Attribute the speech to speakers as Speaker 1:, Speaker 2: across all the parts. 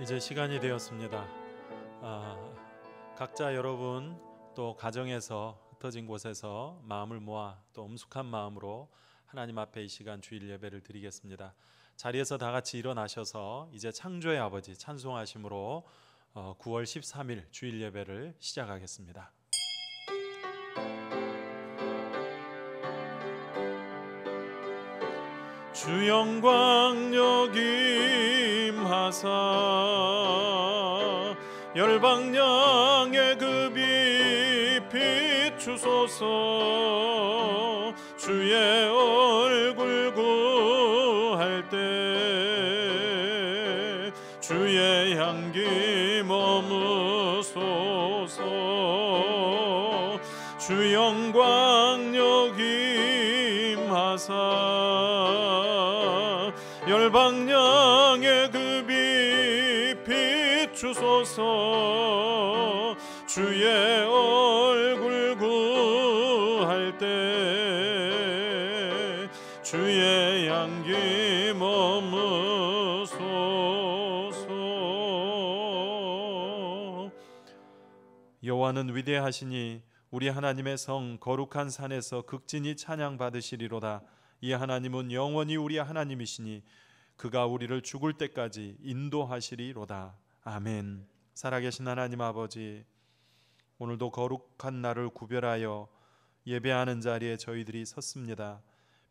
Speaker 1: 이제 시간이 되었습니다. 각자 여러분 또 가정에서 흩어진 곳에서 마음을 모아 또 엄숙한 마음으로 하나님 앞에 이 시간 주일 예배를 드리겠습니다. 자리에서 다 같이 일어나셔서 이제 창조의 아버지 찬송하심으로 9월 13일 주일 예배를 시작하겠습니다. 주 영광 역임하사 열방량의 급이 비추소서. 주의 얼굴 구할 때 주의 향기 머무소서. 주 영광 역임하사 열방량의 급이 비추소서. 주의 얼굴 구할 때 주의 향기 머무소서. 여호와는 위대하시니 우리 하나님의 성 거룩한 산에서 극진히 찬양 받으시리로다. 이 하나님은 영원히 우리 하나님이시니 그가 우리를 죽을 때까지 인도하시리로다. 아멘. 살아계신 하나님 아버지, 오늘도 거룩한 날을 구별하여 예배하는 자리에 저희들이 섰습니다.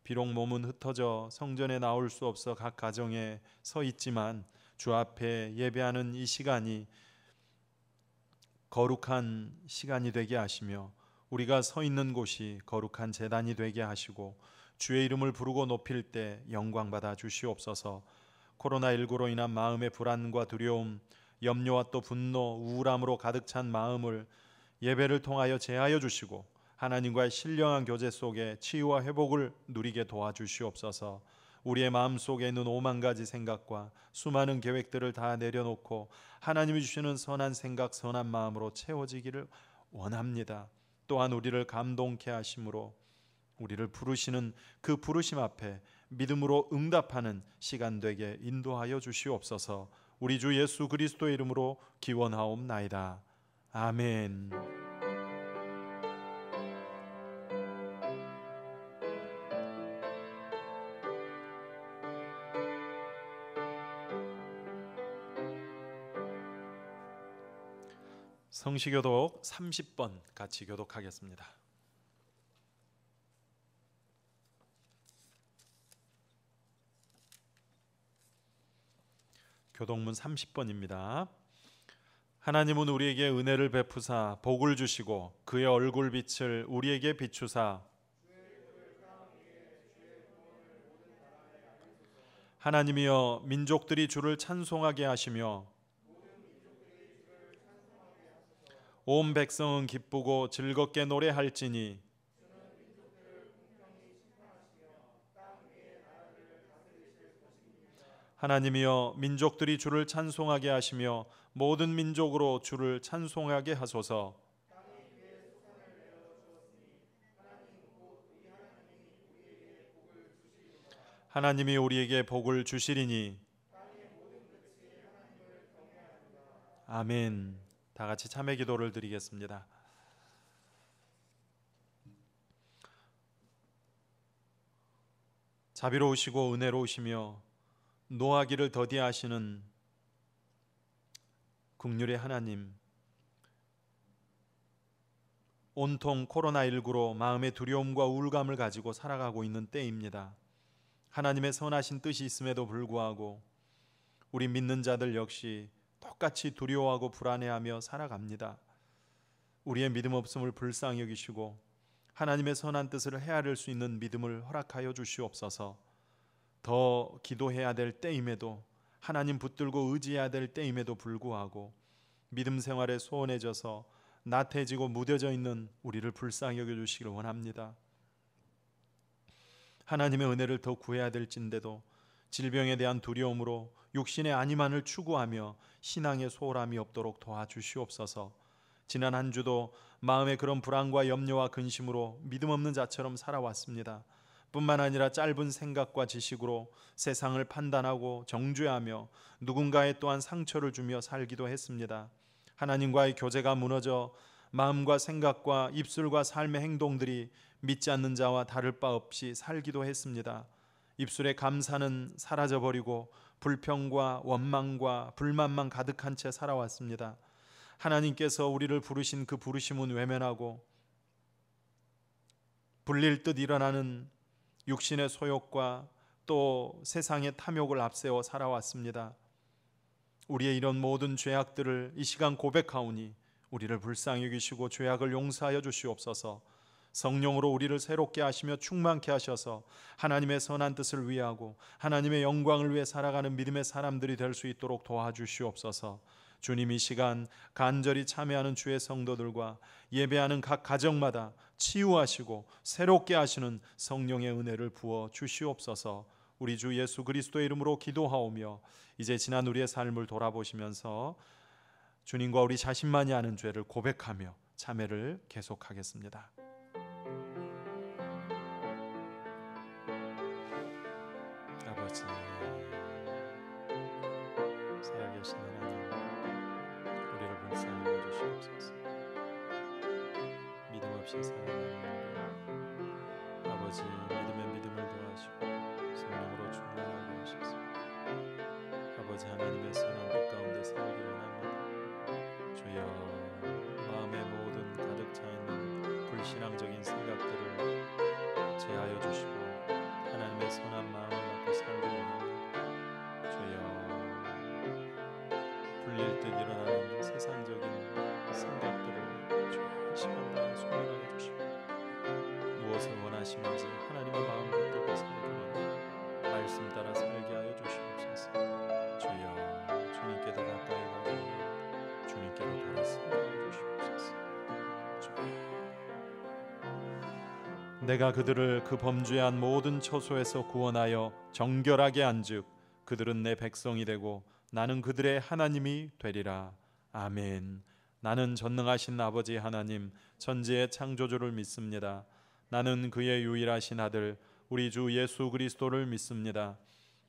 Speaker 1: 비록 몸은 흩어져 성전에 나올 수 없어 각 가정에 서 있지만 주 앞에 예배하는 이 시간이 거룩한 시간이 되게 하시며 우리가 서 있는 곳이 거룩한 제단이 되게 하시고 주의 이름을 부르고 높일 때 영광 받아 주시옵소서. 코로나19로 인한 마음의 불안과 두려움, 염려와 또 분노, 우울함으로 가득 찬 마음을 예배를 통하여 제하여 주시고 하나님과의 신령한 교제 속에 치유와 회복을 누리게 도와주시옵소서. 우리의 마음속에 있는 5만 가지 생각과 수많은 계획들을 다 내려놓고 하나님이 주시는 선한 생각, 선한 마음으로 채워지기를 원합니다. 또한 우리를 감동케 하심으로 우리를 부르시는 그 부르심 앞에 믿음으로 응답하는 시간 되게 인도하여 주시옵소서. 우리 주 예수 그리스도의 이름으로 기원하옵나이다. 아멘. 성시교독 30번 같이 교독하겠습니다. 교독문 30번입니다. 하나님은 우리에게 은혜를 베푸사 복을 주시고 그의 얼굴빛을 우리에게 비추사 하나님이여 민족들이 주를 찬송하게 하시며 온 백성은 기쁘고 즐겁게 노래할지니 하나님이여 민족들이 주를 찬송하게 하시며 모든 민족으로 주를 찬송하게 하소서. 하나님이 우리에게 복을 주시리니 아멘. 다 같이 참회 기도를 드리겠습니다. 자비로우시고 은혜로우시며 노하기를 더디하시는 긍휼의 하나님, 온통 코로나19로 마음의 두려움과 우울감을 가지고 살아가고 있는 때입니다. 하나님의 선하신 뜻이 있음에도 불구하고 우리 믿는 자들 역시 똑같이 두려워하고 불안해하며 살아갑니다. 우리의 믿음 없음을 불쌍히 여기시고 하나님의 선한 뜻을 헤아릴 수 있는 믿음을 허락하여 주시옵소서. 더 기도해야 될 때임에도 하나님 붙들고 의지해야 될 때임에도 불구하고 믿음 생활에 소원해져서 나태해지고 무뎌져 있는 우리를 불쌍히 여겨주시기를 원합니다. 하나님의 은혜를 더 구해야 될진데도 질병에 대한 두려움으로 육신의 안위만을 추구하며 신앙의 소홀함이 없도록 도와주시옵소서. 지난 한 주도 마음의 그런 불안과 염려와 근심으로 믿음 없는 자처럼 살아왔습니다. 뿐만 아니라 짧은 생각과 지식으로 세상을 판단하고 정죄하며 누군가에 또한 상처를 주며 살기도 했습니다. 하나님과의 교제가 무너져 마음과 생각과 입술과 삶의 행동들이 믿지 않는 자와 다를 바 없이 살기도 했습니다. 입술의 감사는 사라져버리고 불평과 원망과 불만만 가득한 채 살아왔습니다. 하나님께서 우리를 부르신 그 부르심은 외면하고 불릴 듯 일어나는 육신의 소욕과 또 세상의 탐욕을 앞세워 살아왔습니다. 우리의 이런 모든 죄악들을 이 시간 고백하오니 우리를 불쌍히 여기시고 죄악을 용서하여 주시옵소서. 성령으로 우리를 새롭게 하시며 충만케 하셔서 하나님의 선한 뜻을 위하고 하나님의 영광을 위해 살아가는 믿음의 사람들이 될 수 있도록 도와주시옵소서. 주님, 이 시간 간절히 참여하는 주의 성도들과 예배하는 각 가정마다 치유하시고 새롭게 하시는 성령의 은혜를 부어 주시옵소서. 우리 주 예수 그리스도의 이름으로 기도하오며 이제 지난 우리의 삶을 돌아보시면서 주님과 우리 자신만이 아는 죄를 고백하며 참회를 계속하겠습니다. 아버지, 살아계신 하나님, 우리를 불쌍히 여겨주시옵소서. 믿음 없이 살아가는 우리 아버지, 믿음의 믿음을 더하시고 성령으로 충만하게 하소서. 아버지, 하나님의 선한 뜻 가운데 살기를 원합니다. 주여, 마음의 모든 가득 차있는 불신앙적인 생각들을 제하여 주시고 하나님의 선한 마음을 갖고 살기를 원합니다. 주여, 불릴 듯 일어나는 세상적인 생각들을 주의 시간 다 소멸하게 주시고 무엇을 원하시는지 하나님의 마음 붙들고 살기를 말씀 따라 살게 하여 주시옵소서. 주여, 주님께 더 가까이 가기 원합니다. 주님께로 돌아서게 하여 주시옵소서. 주여, 내가 그들을 그 범죄한 모든 처소에서 구원하여 정결하게 한즉 그들은 내 백성이 되고 나는 그들의 하나님이 되리라. 아멘. 나는 전능하신 아버지 하나님, 천지의 창조주를 믿습니다. 나는 그의 유일하신 아들 우리 주 예수 그리스도를 믿습니다.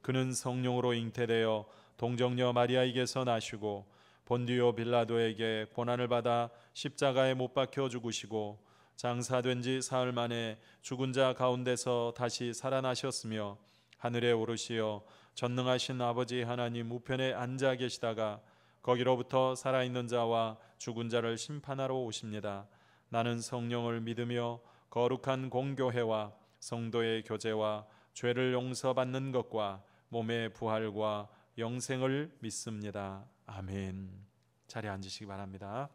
Speaker 1: 그는 성령으로 잉태되어 동정녀 마리아에게서 나시고 본디오 빌라도에게 고난을 받아 십자가에 못 박혀 죽으시고 장사된 지 사흘 만에 죽은 자 가운데서 다시 살아나셨으며 하늘에 오르시어 전능하신 아버지 하나님 우편에 앉아 계시다가 거기로부터 살아있는 자와 죽은 자를 심판하러 오십니다. 나는 성령을 믿으며 거룩한 공교회와 성도의 교제와 죄를 용서받는 것과 몸의 부활과 영생을 믿습니다. 아멘. 자리에 앉으시기 바랍니다.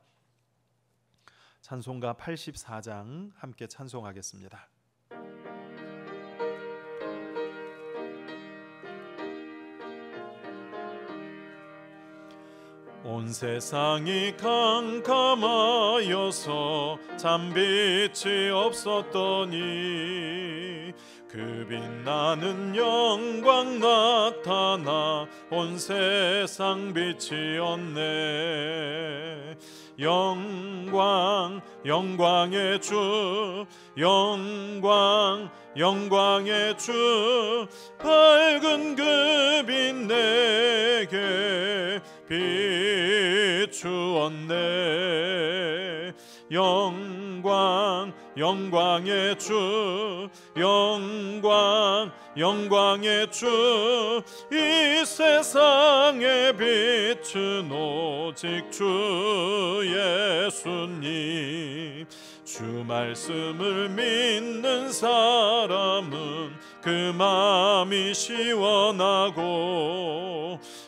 Speaker 1: 찬송가 84장 함께 찬송하겠습니다. 온 세상이 캄캄하여서 잠빛이 없었더니 그 빛나는 영광 나타나 온 세상 빛이었네. 영광 영광의 주, 영광 영광의 주, 밝은 그 빛 내게 비추었네. 영광 영광의 주, 영광 영광의 주, 이 세상의 빛은 오직 주 예수님. 주 말씀을 믿는 사람은 그 마음이 시원하고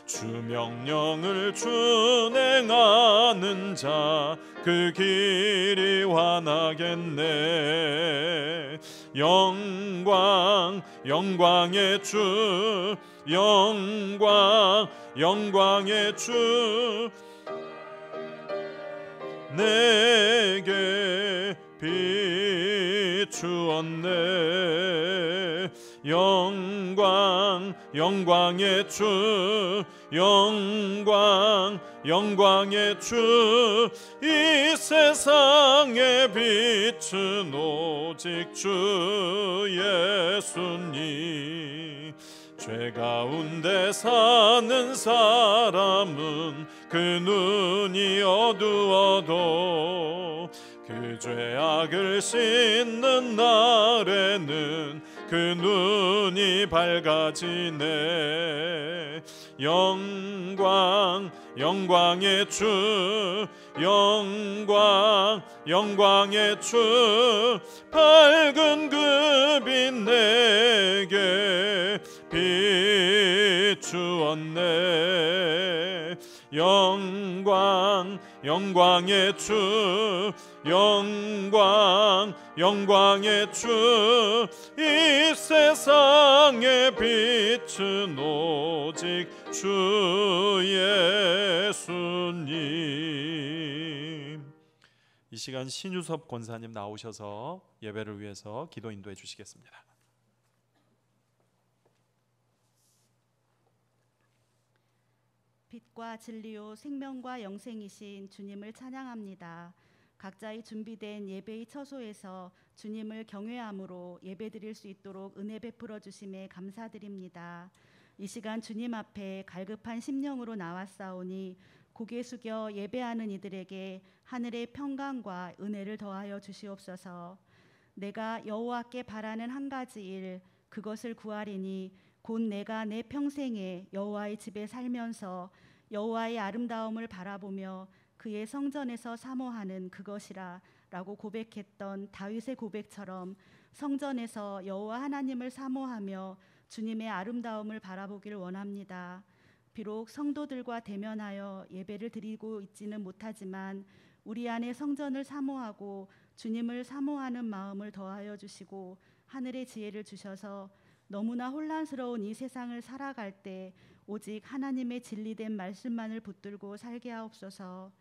Speaker 1: 주 명령을 준행하는 자 그 길이 환하겠네. 영광 영광의 주, 영광 영광의 주, 내게 비추었네. 영광 영광의 주, 영광 영광의 주, 이 세상의 빛은 오직 주 예수님. 죄 가운데 사는 사람은 그 눈이 어두워도 그 죄악을 씻는 날에는 그 눈이 밝아지네. 영광 영광의 주, 영광 영광의 주, 밝은 그 빛 내게 비추었네. 영광 영광의 주, 영광 영광의 주, 이 세상의 빛은 오직 주 예수님. 이 시간 신유섭 권사님 나오셔서 예배를 위해서 기도 인도해 주시겠습니다.
Speaker 2: 빛과 진리요 생명과 영생이신 주님을 찬양합니다. 각자의 준비된 예배의 처소에서 주님을 경외함으로 예배드릴 수 있도록 은혜 베풀어 주심에 감사드립니다. 이 시간 주님 앞에 갈급한 심령으로 나왔사오니 고개 숙여 예배하는 이들에게 하늘의 평강과 은혜를 더하여 주시옵소서. 내가 여호와께 바라는 한 가지 일, 그것을 구하리니 곧 내가 내 평생에 여호와의 집에 살면서 여호와의 아름다움을 바라보며 그의 성전에서 사모하는 그것이라 라고 고백했던 다윗의 고백처럼 성전에서 여호와 하나님을 사모하며 주님의 아름다움을 바라보길 원합니다. 비록 성도들과 대면하여 예배를 드리고 있지는 못하지만 우리 안에 성전을 사모하고 주님을 사모하는 마음을 더하여 주시고 하늘의 지혜를 주셔서 너무나 혼란스러운 이 세상을 살아갈 때 오직 하나님의 진리된 말씀만을 붙들고 살게 하옵소서.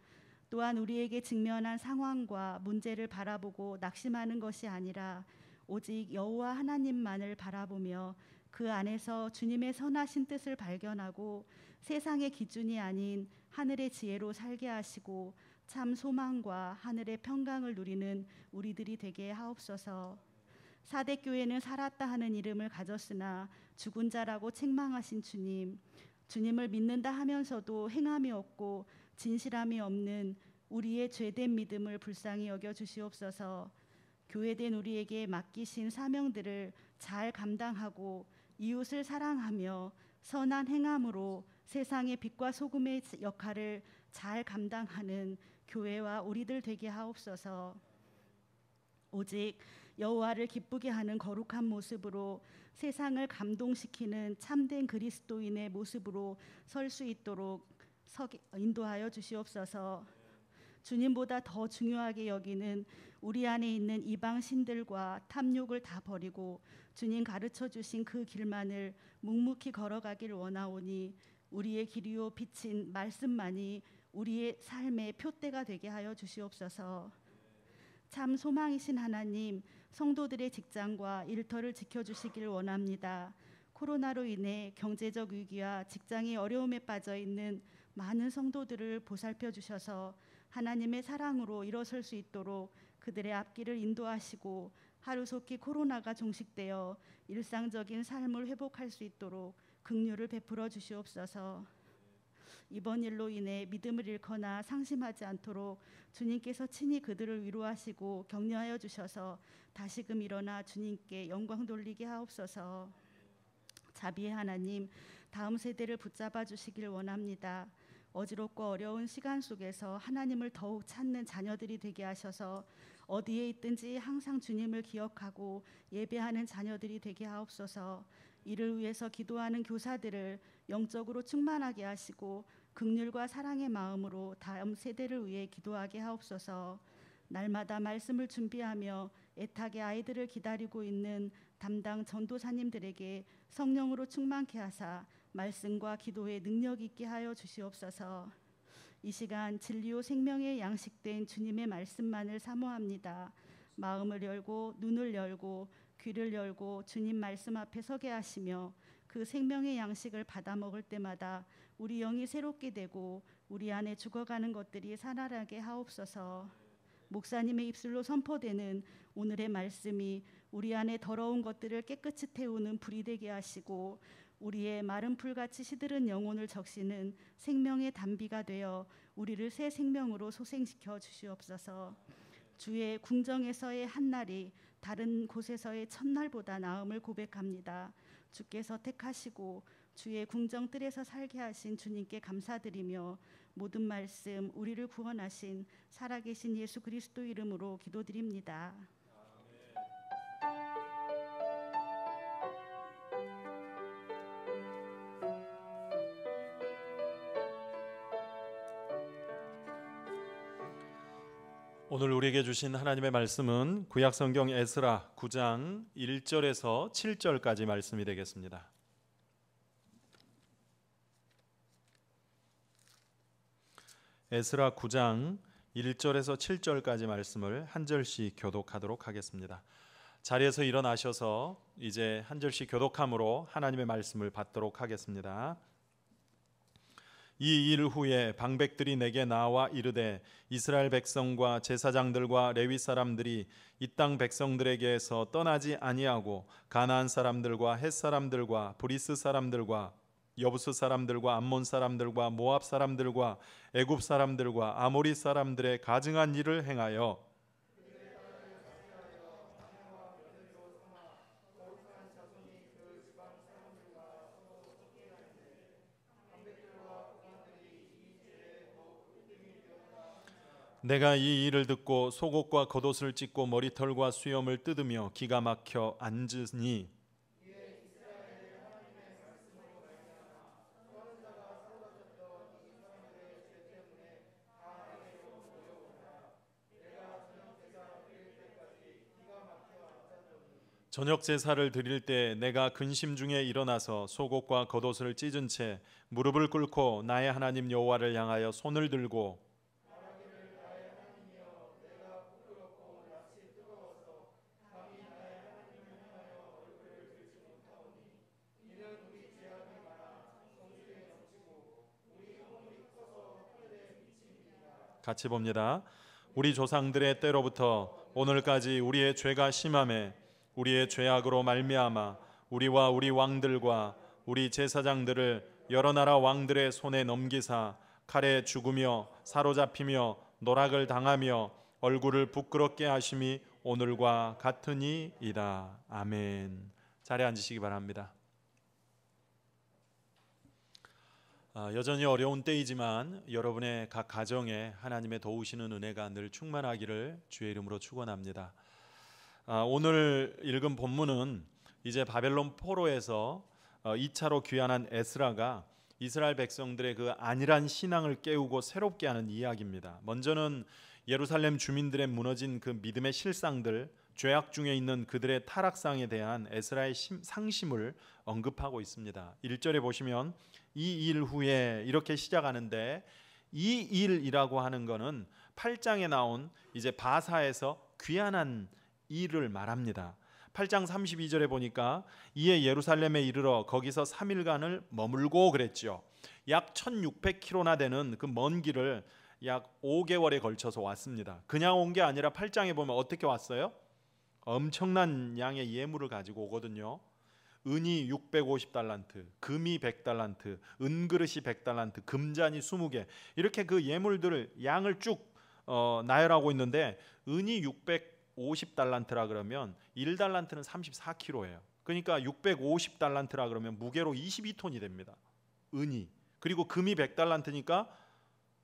Speaker 2: 또한 우리에게 직면한 상황과 문제를 바라보고 낙심하는 것이 아니라 오직 여호와 하나님만을 바라보며 그 안에서 주님의 선하신 뜻을 발견하고 세상의 기준이 아닌 하늘의 지혜로 살게 하시고 참 소망과 하늘의 평강을 누리는 우리들이 되게 하옵소서. 사대교회는 살았다 하는 이름을 가졌으나 죽은 자라고 책망하신 주님, 주님을 믿는다 하면서도 행함이 없고 진실함이 없는 우리의 죄된 믿음을 불쌍히 여겨 주시옵소서. 교회된 우리에게 맡기신 사명들을 잘 감당하고 이웃을 사랑하며 선한 행함으로 세상의 빛과 소금의 역할을 잘 감당하는 교회와 우리들 되게 하옵소서. 오직 여호와를 기쁘게 하는 거룩한 모습으로 세상을 감동시키는 참된 그리스도인의 모습으로 설 수 있도록 인도하여 주시옵소서. 주님보다 더 중요하게 여기는 우리 안에 있는 이방 신들과 탐욕을 다 버리고 주님 가르쳐 주신 그 길만을 묵묵히 걸어가길 원하오니 우리의 길이요 빛인 말씀만이 우리의 삶의 표대가 되게 하여 주시옵소서. 참 소망이신 하나님, 성도들의 직장과 일터를 지켜주시길 원합니다. 코로나로 인해 경제적 위기와 직장의 어려움에 빠져 있는 많은 성도들을 보살펴 주셔서 하나님의 사랑으로 일어설 수 있도록 그들의 앞길을 인도하시고 하루속히 코로나가 종식되어 일상적인 삶을 회복할 수 있도록 긍휼을 베풀어 주시옵소서. 이번 일로 인해 믿음을 잃거나 상심하지 않도록 주님께서 친히 그들을 위로하시고 격려하여 주셔서 다시금 일어나 주님께 영광 돌리게 하옵소서. 자비의 하나님, 다음 세대를 붙잡아 주시길 원합니다. 어지럽고 어려운 시간 속에서 하나님을 더욱 찾는 자녀들이 되게 하셔서 어디에 있든지 항상 주님을 기억하고 예배하는 자녀들이 되게 하옵소서. 이를 위해서 기도하는 교사들을 영적으로 충만하게 하시고 긍휼과 사랑의 마음으로 다음 세대를 위해 기도하게 하옵소서. 날마다 말씀을 준비하며 애타게 아이들을 기다리고 있는 담당 전도사님들에게 성령으로 충만케 하사 말씀과 기도에 능력 있게 하여 주시옵소서. 이 시간 진리요 생명의 양식된 주님의 말씀만을 사모합니다. 마음을 열고 눈을 열고 귀를 열고 주님 말씀 앞에 서게 하시며 그 생명의 양식을 받아 먹을 때마다 우리 영이 새롭게 되고 우리 안에 죽어가는 것들이 살아나게 하옵소서. 목사님의 입술로 선포되는 오늘의 말씀이 우리 안에 더러운 것들을 깨끗이 태우는 불이 되게 하시고 우리의 마른 풀같이 시들은 영혼을 적시는 생명의 단비가 되어 우리를 새 생명으로 소생시켜 주시옵소서. 주의 궁정에서의 한날이 다른 곳에서의 첫날보다 나음을 고백합니다. 주께서 택하시고 주의 궁정 뜰에서 살게 하신 주님께 감사드리며 모든 말씀 우리를 구원하신 살아계신 예수 그리스도 이름으로 기도드립니다.
Speaker 1: 오늘 우리에게 주신 하나님의 말씀은 구약성경 에스라 9장 1절에서 7절까지 말씀이 되겠습니다. 에스라 9장 1절에서 7절까지 말씀을 한 절씩 교독하도록 하겠습니다. 자리에서 일어나셔서 이제 한 절씩 교독함으로 하나님의 말씀을 받도록 하겠습니다. 이 일 후에 방백들이 내게 나와 이르되 이스라엘 백성과 제사장들과 레위 사람들이 이 땅 백성들에게서 떠나지 아니하고 가나안 사람들과 헷 사람들과 브리스 사람들과 여부스 사람들과 암몬 사람들과 모압 사람들과 애굽 사람들과 아모리 사람들의 가증한 일을 행하여 내가 이 일을 듣고 속옷과 겉옷을 찢고 머리털과 수염을 뜯으며 기가 막혀 앉으니 저녁 제사를 드릴 때 내가 근심 중에 일어나서 속옷과 겉옷을 찢은 채 무릎을 꿇고 나의 하나님 여호와를 향하여 손을 들고 같이 봅니다. 우리 조상들의 때로부터 오늘까지 우리의 죄가 심함에 우리의 죄악으로 말미암아 우리와 우리 왕들과 우리 제사장들을 여러 나라 왕들의 손에 넘기사 칼에 죽으며 사로잡히며 노락을 당하며 얼굴을 부끄럽게 하심이 오늘과 같으니이다. 아멘. 자리에 앉으시기 바랍니다. 여전히 어려운 때이지만 여러분의 각 가정에 하나님의 도우시는 은혜가 늘 충만하기를 주의 이름으로 축원합니다. 오늘 읽은 본문은 이제 바벨론 포로에서 2차로 귀환한 에스라가 이스라엘 백성들의 그 안일한 신앙을 깨우고 새롭게 하는 이야기입니다. 먼저는 예루살렘 주민들의 무너진 그 믿음의 실상들, 죄악 중에 있는 그들의 타락상에 대한 에스라의 상심을 언급하고 있습니다. 1절에 보시면 이 일 후에 이렇게 시작하는데 이 일이라고 하는 것은 8장에 나온 이제 바사에서 귀환한 일을 말합니다. 8장 32절에 보니까 이에 예루살렘에 이르러 거기서 3일간을 머물고 그랬죠. 약 1600km나 되는 그 먼 길을 약 5개월에 걸쳐서 왔습니다. 그냥 온 게 아니라 8장에 보면 어떻게 왔어요? 엄청난 양의 예물을 가지고 오거든요. 은이 650달란트, 금이 100달란트, 은그릇이 100달란트, 금잔이 20개 이렇게 그 예물들을 양을 쭉 나열하고 있는데 은이 650달란트라 그러면 1달란트는 34kg예요. 그러니까 650달란트라 그러면 무게로 22톤이 됩니다. 은이. 그리고 금이 100달란트니까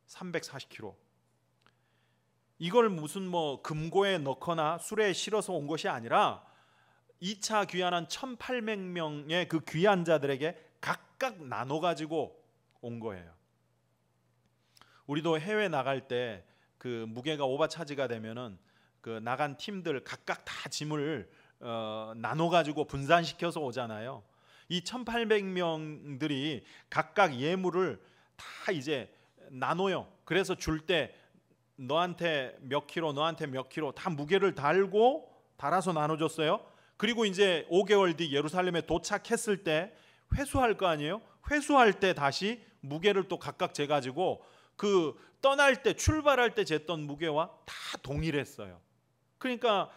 Speaker 1: 340kg. 이걸 무슨 뭐 금고에 넣거나 수레에 실어서 온 것이 아니라 2차 귀환한 1800명의 그 귀환자들에게 각각 나눠 가지고 온 거예요. 우리도 해외 나갈 때 그 무게가 오버차지가 되면은 그 나간 팀들 각각 다 짐을 나눠 가지고 분산시켜서 오잖아요. 이 1800명들이 각각 예물을 다 이제 나눠요. 그래서 줄 때 너한테 몇 킬로, 너한테 몇 킬로 다 무게를 달아서 나눠줬어요. 그리고 이제 5개월 뒤 예루살렘에 도착했을 때 회수할 거 아니에요? 회수할 때 다시 무게를 또 각각 재가지고 그 떠날 때 출발할 때 쟀던 무게와 다 동일했어요. 그러니까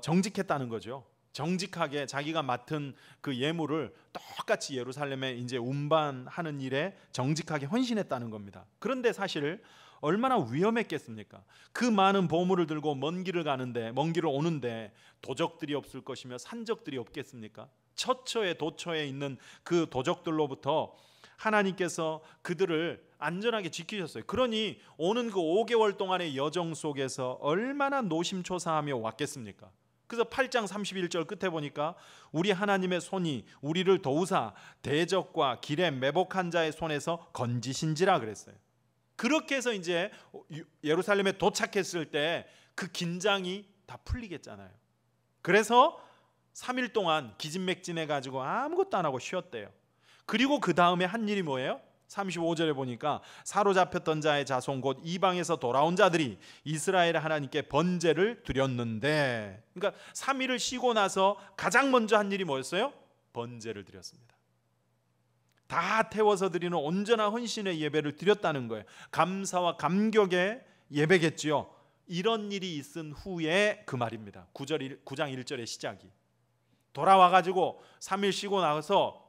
Speaker 1: 정직했다는 거죠. 정직하게 자기가 맡은 그 예물을 똑같이 예루살렘에 이제 운반하는 일에 정직하게 헌신했다는 겁니다. 그런데 사실 얼마나 위험했겠습니까? 그 많은 보물을 들고 먼 길을 오는데 도적들이 없을 것이며 산적들이 없겠습니까? 처처에 도처에 있는 그 도적들로부터 하나님께서 그들을 안전하게 지키셨어요. 그러니 오는 그 5개월 동안의 여정 속에서 얼마나 노심초사하며 왔겠습니까? 그래서 8장 31절 끝에 보니까 우리 하나님의 손이 우리를 도우사 대적과 길에 매복한 자의 손에서 건지신지라 그랬어요. 그렇게 해서 이제 예루살렘에 도착했을 때 그 긴장이 다 풀리겠잖아요. 그래서 3일 동안 기진맥진해 가지고 아무것도 안 하고 쉬었대요. 그리고 그 다음에 한 일이 뭐예요? 35절에 보니까 사로잡혔던 자의 자손 곧 이방에서 돌아온 자들이 이스라엘 하나님께 번제를 드렸는데, 그러니까 3일을 쉬고 나서 가장 먼저 한 일이 뭐였어요? 번제를 드렸습니다. 다 태워서 드리는 온전한 헌신의 예배를 드렸다는 거예요. 감사와 감격의 예배겠지요. 이런 일이 있은 후에 그 말입니다. 9장 1절의 시작이. 돌아와가지고 3일 쉬고 나서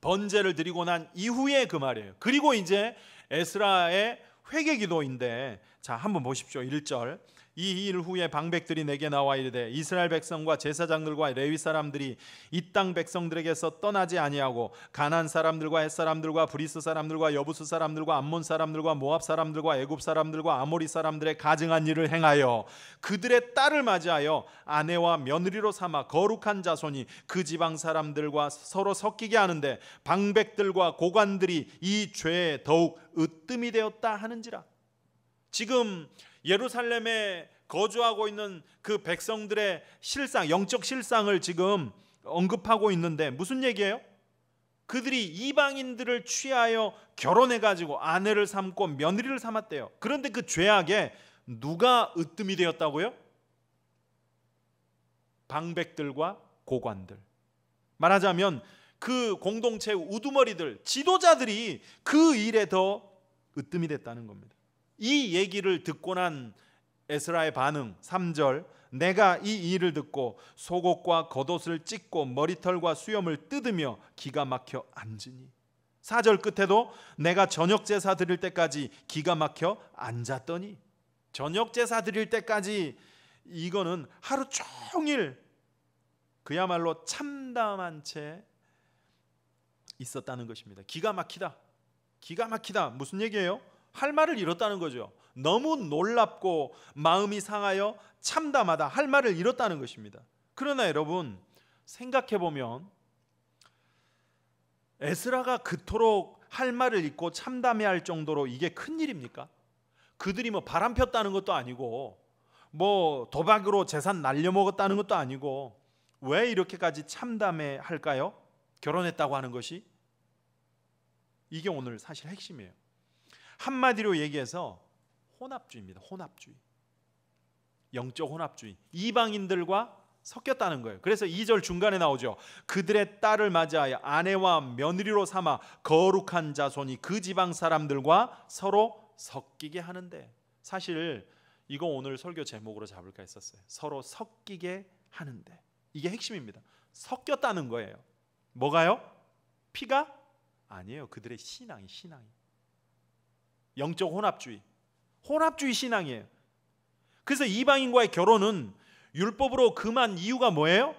Speaker 1: 번제를 드리고 난 이후에 그 말이에요. 그리고 이제 에스라의 회개기도인데, 자 한번 보십시오. 1절. 이 일 후에 방백들이 내게 나와 이르되 이스라엘 백성과 제사장들과 레위 사람들이 이 땅 백성들에게서 떠나지 아니하고 가나안 사람들과 헷 사람들과 브리스 사람들과 여부스 사람들과 암몬 사람들과 모압 사람들과 애굽 사람들과 아모리 사람들의 가증한 일을 행하여 그들의 딸을 맞이하여 아내와 며느리로 삼아 거룩한 자손이 그 지방 사람들과 서로 섞이게 하는데 방백들과 고관들이 이 죄에 더욱 으뜸이 되었다 하는지라. 지금 예루살렘에 거주하고 있는 그 백성들의 실상, 영적 실상을 지금 언급하고 있는데 무슨 얘기예요? 그들이 이방인들을 취하여 결혼해가지고 아내를 삼고 며느리를 삼았대요. 그런데 그 죄악에 누가 으뜸이 되었다고요? 방백들과 고관들. 말하자면 그 공동체의 우두머리들, 지도자들이 그 일에 더 으뜸이 됐다는 겁니다. 이 얘기를 듣고 난 에스라의 반응 3절. 내가 이 일을 듣고 속옷과 겉옷을 찢고 머리털과 수염을 뜯으며 기가 막혀 앉으니. 4절 끝에도 내가 저녁 제사 드릴 때까지 기가 막혀 앉았더니. 저녁 제사 드릴 때까지, 이거는 하루 종일 그야말로 참담한 채 있었다는 것입니다. 기가 막히다. 기가 막히다. 무슨 얘기예요? 할 말을 잃었다는 거죠. 너무 놀랍고 마음이 상하여 참담하다. 할 말을 잃었다는 것입니다. 그러나 여러분 생각해 보면 에스라가 그토록 할 말을 잃고 참담해할 정도로 이게 큰 일입니까? 그들이 뭐 바람 폈다는 것도 아니고 뭐 도박으로 재산 날려먹었다는 것도 아니고 왜 이렇게까지 참담해할까요? 결혼했다고 하는 것이 이게 오늘 사실 핵심이에요. 한마디로 얘기해서 혼합주의입니다. 혼합주의. 영적 혼합주의. 이방인들과 섞였다는 거예요. 그래서 2절 중간에 나오죠. 그들의 딸을 맞이하여 아내와 며느리로 삼아 거룩한 자손이 그 지방 사람들과 서로 섞이게 하는데, 사실 이거 오늘 설교 제목으로 잡을까 했었어요. 서로 섞이게 하는데. 이게 핵심입니다. 섞였다는 거예요. 뭐가요? 피가? 아니에요. 그들의 신앙이. 영적 혼합주의. 혼합주의 신앙이에요. 그래서 이방인과의 결혼은 율법으로 금한 이유가 뭐예요?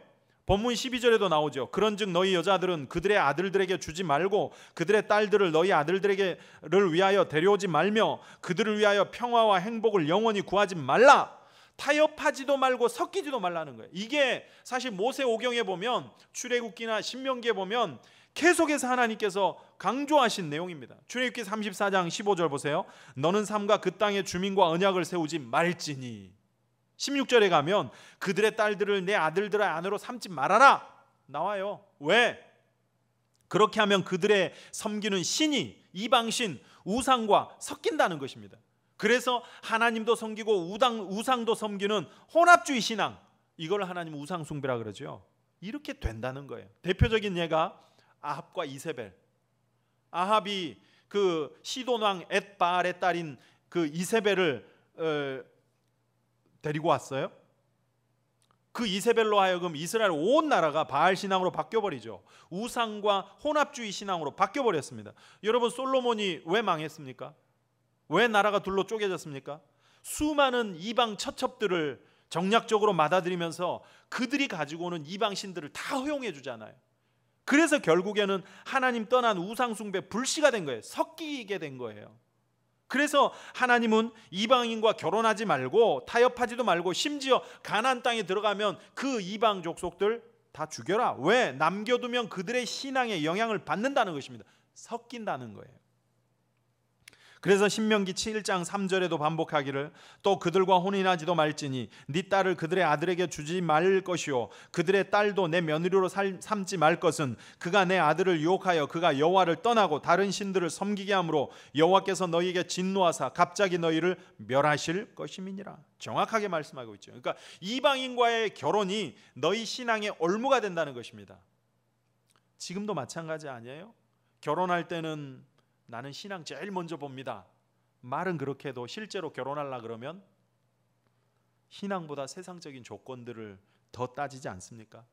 Speaker 1: 본문 12절에도 나오죠. 그런즉 너희 여자들은 그들의 아들들에게 주지 말고 그들의 딸들을 너희 아들들에게를 위하여 데려오지 말며 그들을 위하여 평화와 행복을 영원히 구하지 말라. 타협하지도 말고 섞이지도 말라는 거예요. 이게 사실 모세오경에 보면, 출애굽기나 신명기에 보면 계속해서 하나님께서 강조하신 내용입니다. 출애굽기 34장 15절 보세요. 너는 삼가 그 땅의 주민과 언약을 세우지 말지니. 16절에 가면 그들의 딸들을 내 아들들의 아내로 삼지 말아라 나와요. 왜? 그렇게 하면 그들의 섬기는 신이 이방신 우상과 섞인다는 것입니다. 그래서 하나님도 섬기고 우상도 섬기는 혼합주의 신앙, 이걸 하나님 우상 숭배라 그러죠. 이렇게 된다는 거예요. 대표적인 예가 아합과 이세벨. 아합이 그 시돈 왕 엣바알의 딸인 그 이세벨을 데리고 왔어요. 그 이세벨로 하여금 이스라엘 온 나라가 바알 신앙으로 바뀌어버리죠. 우상과 혼합주의 신앙으로 바뀌어버렸습니다. 여러분, 솔로몬이 왜 망했습니까? 왜 나라가 둘로 쪼개졌습니까? 수많은 이방 처첩들을 정략적으로 받아들이면서 그들이 가지고 오는 이방 신들을 다 허용해 주잖아요. 그래서 결국에는 하나님 떠난 우상 숭배 불씨가 된 거예요. 섞이게 된 거예요. 그래서 하나님은 이방인과 결혼하지 말고 타협하지도 말고 심지어 가나안 땅에 들어가면 그 이방 족속들 다 죽여라. 왜? 남겨두면 그들의 신앙에 영향을 받는다는 것입니다. 섞인다는 거예요. 그래서 신명기 7장 3절에도 반복하기를 또 그들과 혼인하지도 말지니 네 딸을 그들의 아들에게 주지 말 것이요 그들의 딸도 내 며느리로 삼지 말 것은 그가 내 아들을 유혹하여 그가 여호와를 떠나고 다른 신들을 섬기게 함으로 여호와께서 너희에게 진노하사 갑자기 너희를 멸하실 것임이니라. 정확하게 말씀하고 있죠. 그러니까 이방인과의 결혼이 너희 신앙의 올무가 된다는 것입니다. 지금도 마찬가지 아니에요? 결혼할 때는 나는 신앙 제일 먼저 봅니다. 말은 그렇게 해도 실제로 결혼하려 그러면 신앙보다 세상적인 조건들을 더 따지지 않습니까?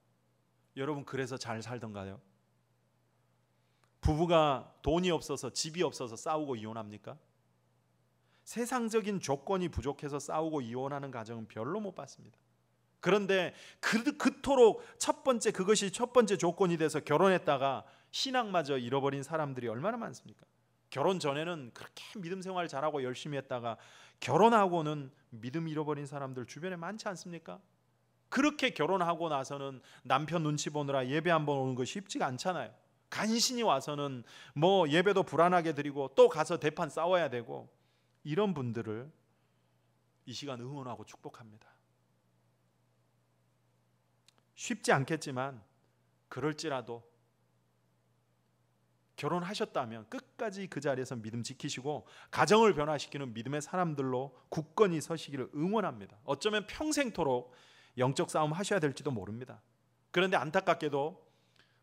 Speaker 1: 여러분, 그래서 잘 살던가요? 부부가 돈이 없어서 집이 없어서 싸우고 이혼합니까? 세상적인 조건이 부족해서 싸우고 이혼하는 가정은 별로 못 봤습니다. 그런데 그토록 그것이 첫 번째 조건이 돼서 결혼했다가 신앙마저 잃어버린 사람들이 얼마나 많습니까? 결혼 전에는 그렇게 믿음 생활 잘하고 열심히 했다가 결혼하고는 믿음 잃어버린 사람들 주변에 많지 않습니까? 그렇게 결혼하고 나서는 남편 눈치 보느라 예배 한번 오는 거 쉽지가 않잖아요. 간신히 와서는 뭐 예배도 불안하게 드리고 또 가서 대판 싸워야 되고, 이런 분들을 이 시간 응원하고 축복합니다. 쉽지 않겠지만 그럴지라도 결혼하셨다면 끝까지 그 자리에서 믿음 지키시고 가정을 변화시키는 믿음의 사람들로 굳건히 서시기를 응원합니다. 어쩌면 평생토록 영적 싸움 하셔야 될지도 모릅니다. 그런데 안타깝게도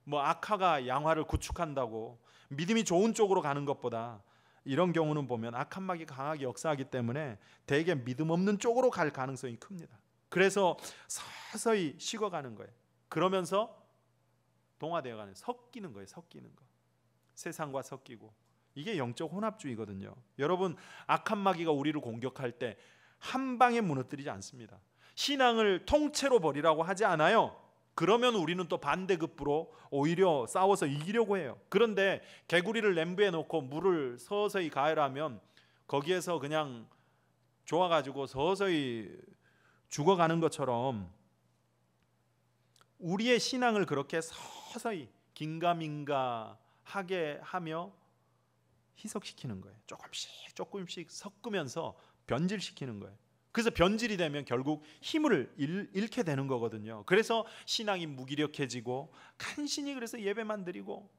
Speaker 1: 뭐 악화가 양화를 구축한다고 믿음이 좋은 쪽으로 가는 것보다 이런 경우는 보면 악한 마귀가 강하게 역사하기 때문에 대개 믿음 없는 쪽으로 갈 가능성이 큽니다. 그래서 서서히 식어가는 거예요. 그러면서 동화되어가는, 섞이는 거예요. 섞이는 거. 세상과 섞이고, 이게 영적 혼합주의거든요. 여러분, 악한 마귀가 우리를 공격할 때 한 방에 무너뜨리지 않습니다. 신앙을 통째로 버리라고 하지 않아요. 그러면 우리는 또 반대급부로 오히려 싸워서 이기려고 해요. 그런데 개구리를 냄비에 넣고 물을 서서히 가열하면 거기에서 그냥 좋아가지고 서서히 죽어가는 것처럼 우리의 신앙을 그렇게 서서히 긴가민가하게 하며 희석시키는 거예요. 조금씩 섞으면서 변질시키는 거예요. 그래서 변질이 되면 결국 힘을 잃게 되는 거거든요. 그래서 신앙이 무기력해지고 간신히 그래서 예배만 드리고,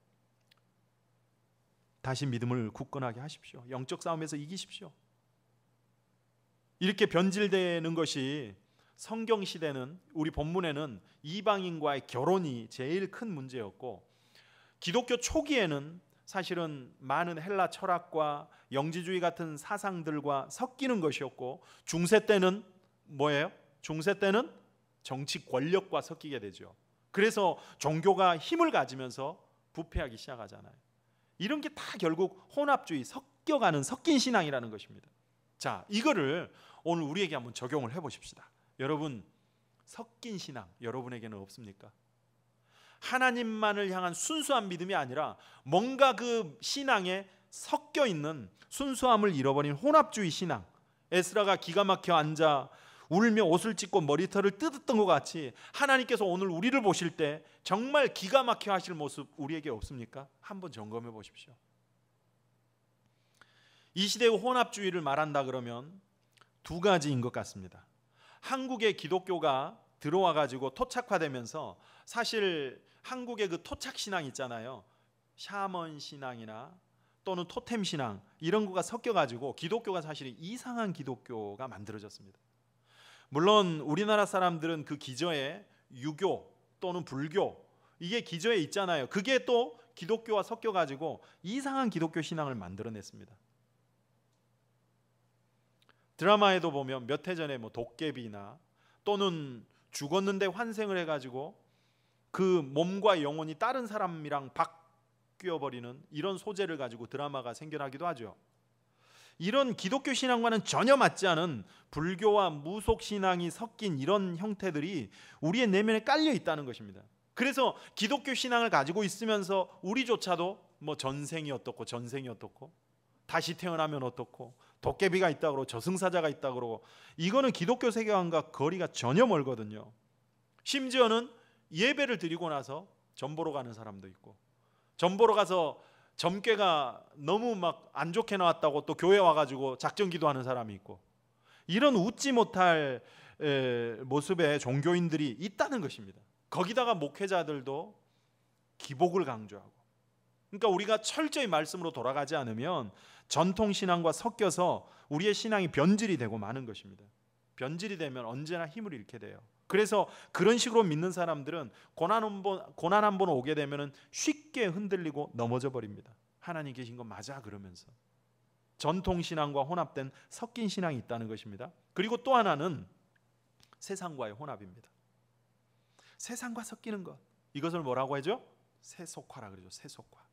Speaker 1: 다시 믿음을 굳건하게 하십시오. 영적 싸움에서 이기십시오. 이렇게 변질되는 것이 성경 시대는, 우리 본문에는 이방인과의 결혼이 제일 큰 문제였고, 기독교 초기에는 사실은 많은 헬라 철학과 영지주의 같은 사상들과 섞이는 것이었고, 중세 때는 뭐예요? 중세 때는 정치 권력과 섞이게 되죠. 그래서 종교가 힘을 가지면서 부패하기 시작하잖아요. 이런 게 다 결국 혼합주의, 섞여가는 섞인 신앙이라는 것입니다. 자, 이거를 오늘 우리에게 한번 적용을 해보십시다. 여러분, 섞인 신앙 여러분에게는 없습니까? 하나님만을 향한 순수한 믿음이 아니라 뭔가 그 신앙에 섞여 있는 순수함을 잃어버린 혼합주의 신앙. 에스라가 기가 막혀 앉아 울며 옷을 찢고 머리털을 뜯었던 것 같이 하나님께서 오늘 우리를 보실 때 정말 기가 막혀 하실 모습 우리에게 없습니까? 한번 점검해 보십시오. 이 시대의 혼합주의를 말한다 그러면 두 가지인 것 같습니다. 한국에 기독교가 들어와 가지고 토착화되면서 사실 한국의 그 토착 신앙 있잖아요. 샤먼 신앙이나 또는 토템 신앙, 이런 거가 섞여 가지고 기독교가 사실 이상한 기독교가 만들어졌습니다. 물론 우리나라 사람들은 그 기저에 유교 또는 불교, 이게 기저에 있잖아요. 그게 또 기독교와 섞여가지고 이상한 기독교 신앙을 만들어냈습니다. 드라마에도 보면 몇 해 전에 뭐 도깨비나 또는 죽었는데 환생을 해가지고 그 몸과 영혼이 다른 사람이랑 바뀌어버리는 이런 소재를 가지고 드라마가 생겨나기도 하죠. 이런 기독교 신앙과는 전혀 맞지 않은 불교와 무속 신앙이 섞인 이런 형태들이 우리의 내면에 깔려 있다는 것입니다. 그래서 기독교 신앙을 가지고 있으면서 우리조차도 뭐 전생이 어떻고 다시 태어나면 어떻고 도깨비가 있다고 그러고 저승사자가 있다고 그러고 이거는 기독교 세계관과 거리가 전혀 멀거든요. 심지어는 예배를 드리고 나서 점 보러 가는 사람도 있고 점 보러 가서 점괘가 너무 막 안 좋게 나왔다고 또 교회 와가지고 작전 기도하는 사람이 있고 이런 웃지 못할 모습의 종교인들이 있다는 것입니다. 거기다가 목회자들도 기복을 강조하고 그러니까 우리가 철저히 말씀으로 돌아가지 않으면 전통신앙과 섞여서 우리의 신앙이 변질이 되고 마는 것입니다. 변질이 되면 언제나 힘을 잃게 돼요. 그래서 그런 식으로 믿는 사람들은 고난 한 번 오게 되면 쉽게 흔들리고 넘어져 버립니다. 하나님 계신 거 맞아 그러면서 전통신앙과 혼합된 섞인 신앙이 있다는 것입니다. 그리고 또 하나는 세상과의 혼합입니다. 세상과 섞이는 것, 이것을 뭐라고 하죠? 세속화라 그러죠. 세속화.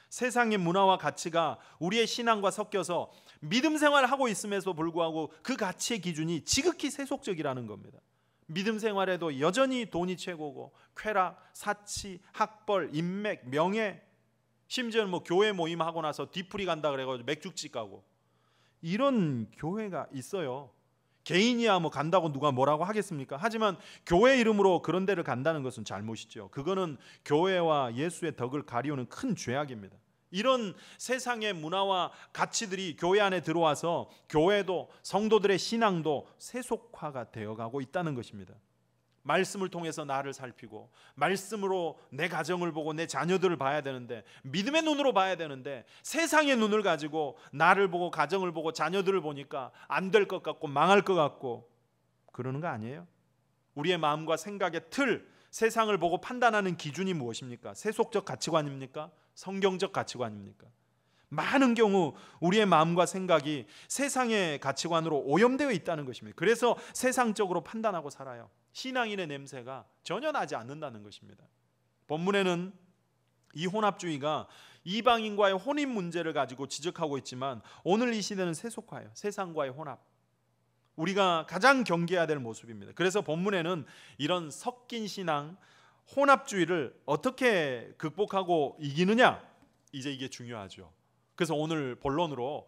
Speaker 1: 세상의 문화와 가치가 우리의 신앙과 섞여서 믿음 생활을 하고 있음에도 불구하고 그 가치의 기준이 지극히 세속적이라는 겁니다. 믿음 생활에도 여전히 돈이 최고고 쾌락, 사치, 학벌, 인맥, 명예, 심지어는 뭐 교회 모임하고 나서 뒤풀이 간다 그래가지고 맥주집 가고 이런 교회가 있어요. 개인이야 뭐 간다고 누가 뭐라고 하겠습니까? 하지만 교회 이름으로 그런 데를 간다는 것은 잘못이죠. 그거는 교회와 예수의 덕을 가리우는 큰 죄악입니다. 이런 세상의 문화와 가치들이 교회 안에 들어와서 교회도 성도들의 신앙도 세속화가 되어가고 있다는 것입니다. 말씀을 통해서 나를 살피고 말씀으로 내 가정을 보고 내 자녀들을 봐야 되는데 믿음의 눈으로 봐야 되는데 세상의 눈을 가지고 나를 보고 가정을 보고 자녀들을 보니까 안 될 것 같고 망할 것 같고 그러는 거 아니에요? 우리의 마음과 생각의 틀, 세상을 보고 판단하는 기준이 무엇입니까? 세속적 가치관입니까? 성경적 가치관입니까? 많은 경우 우리의 마음과 생각이 세상의 가치관으로 오염되어 있다는 것입니다. 그래서 세상적으로 판단하고 살아요. 신앙인의 냄새가 전혀 나지 않는다는 것입니다. 본문에는 이 혼합주의가 이방인과의 혼인 문제를 가지고 지적하고 있지만 오늘 이 시대는 세속화예요. 세상과의 혼합. 우리가 가장 경계해야 될 모습입니다. 그래서 본문에는 이런 섞인 신앙, 혼합주의를 어떻게 극복하고 이기느냐, 이제 이게 중요하죠. 그래서 오늘 본론으로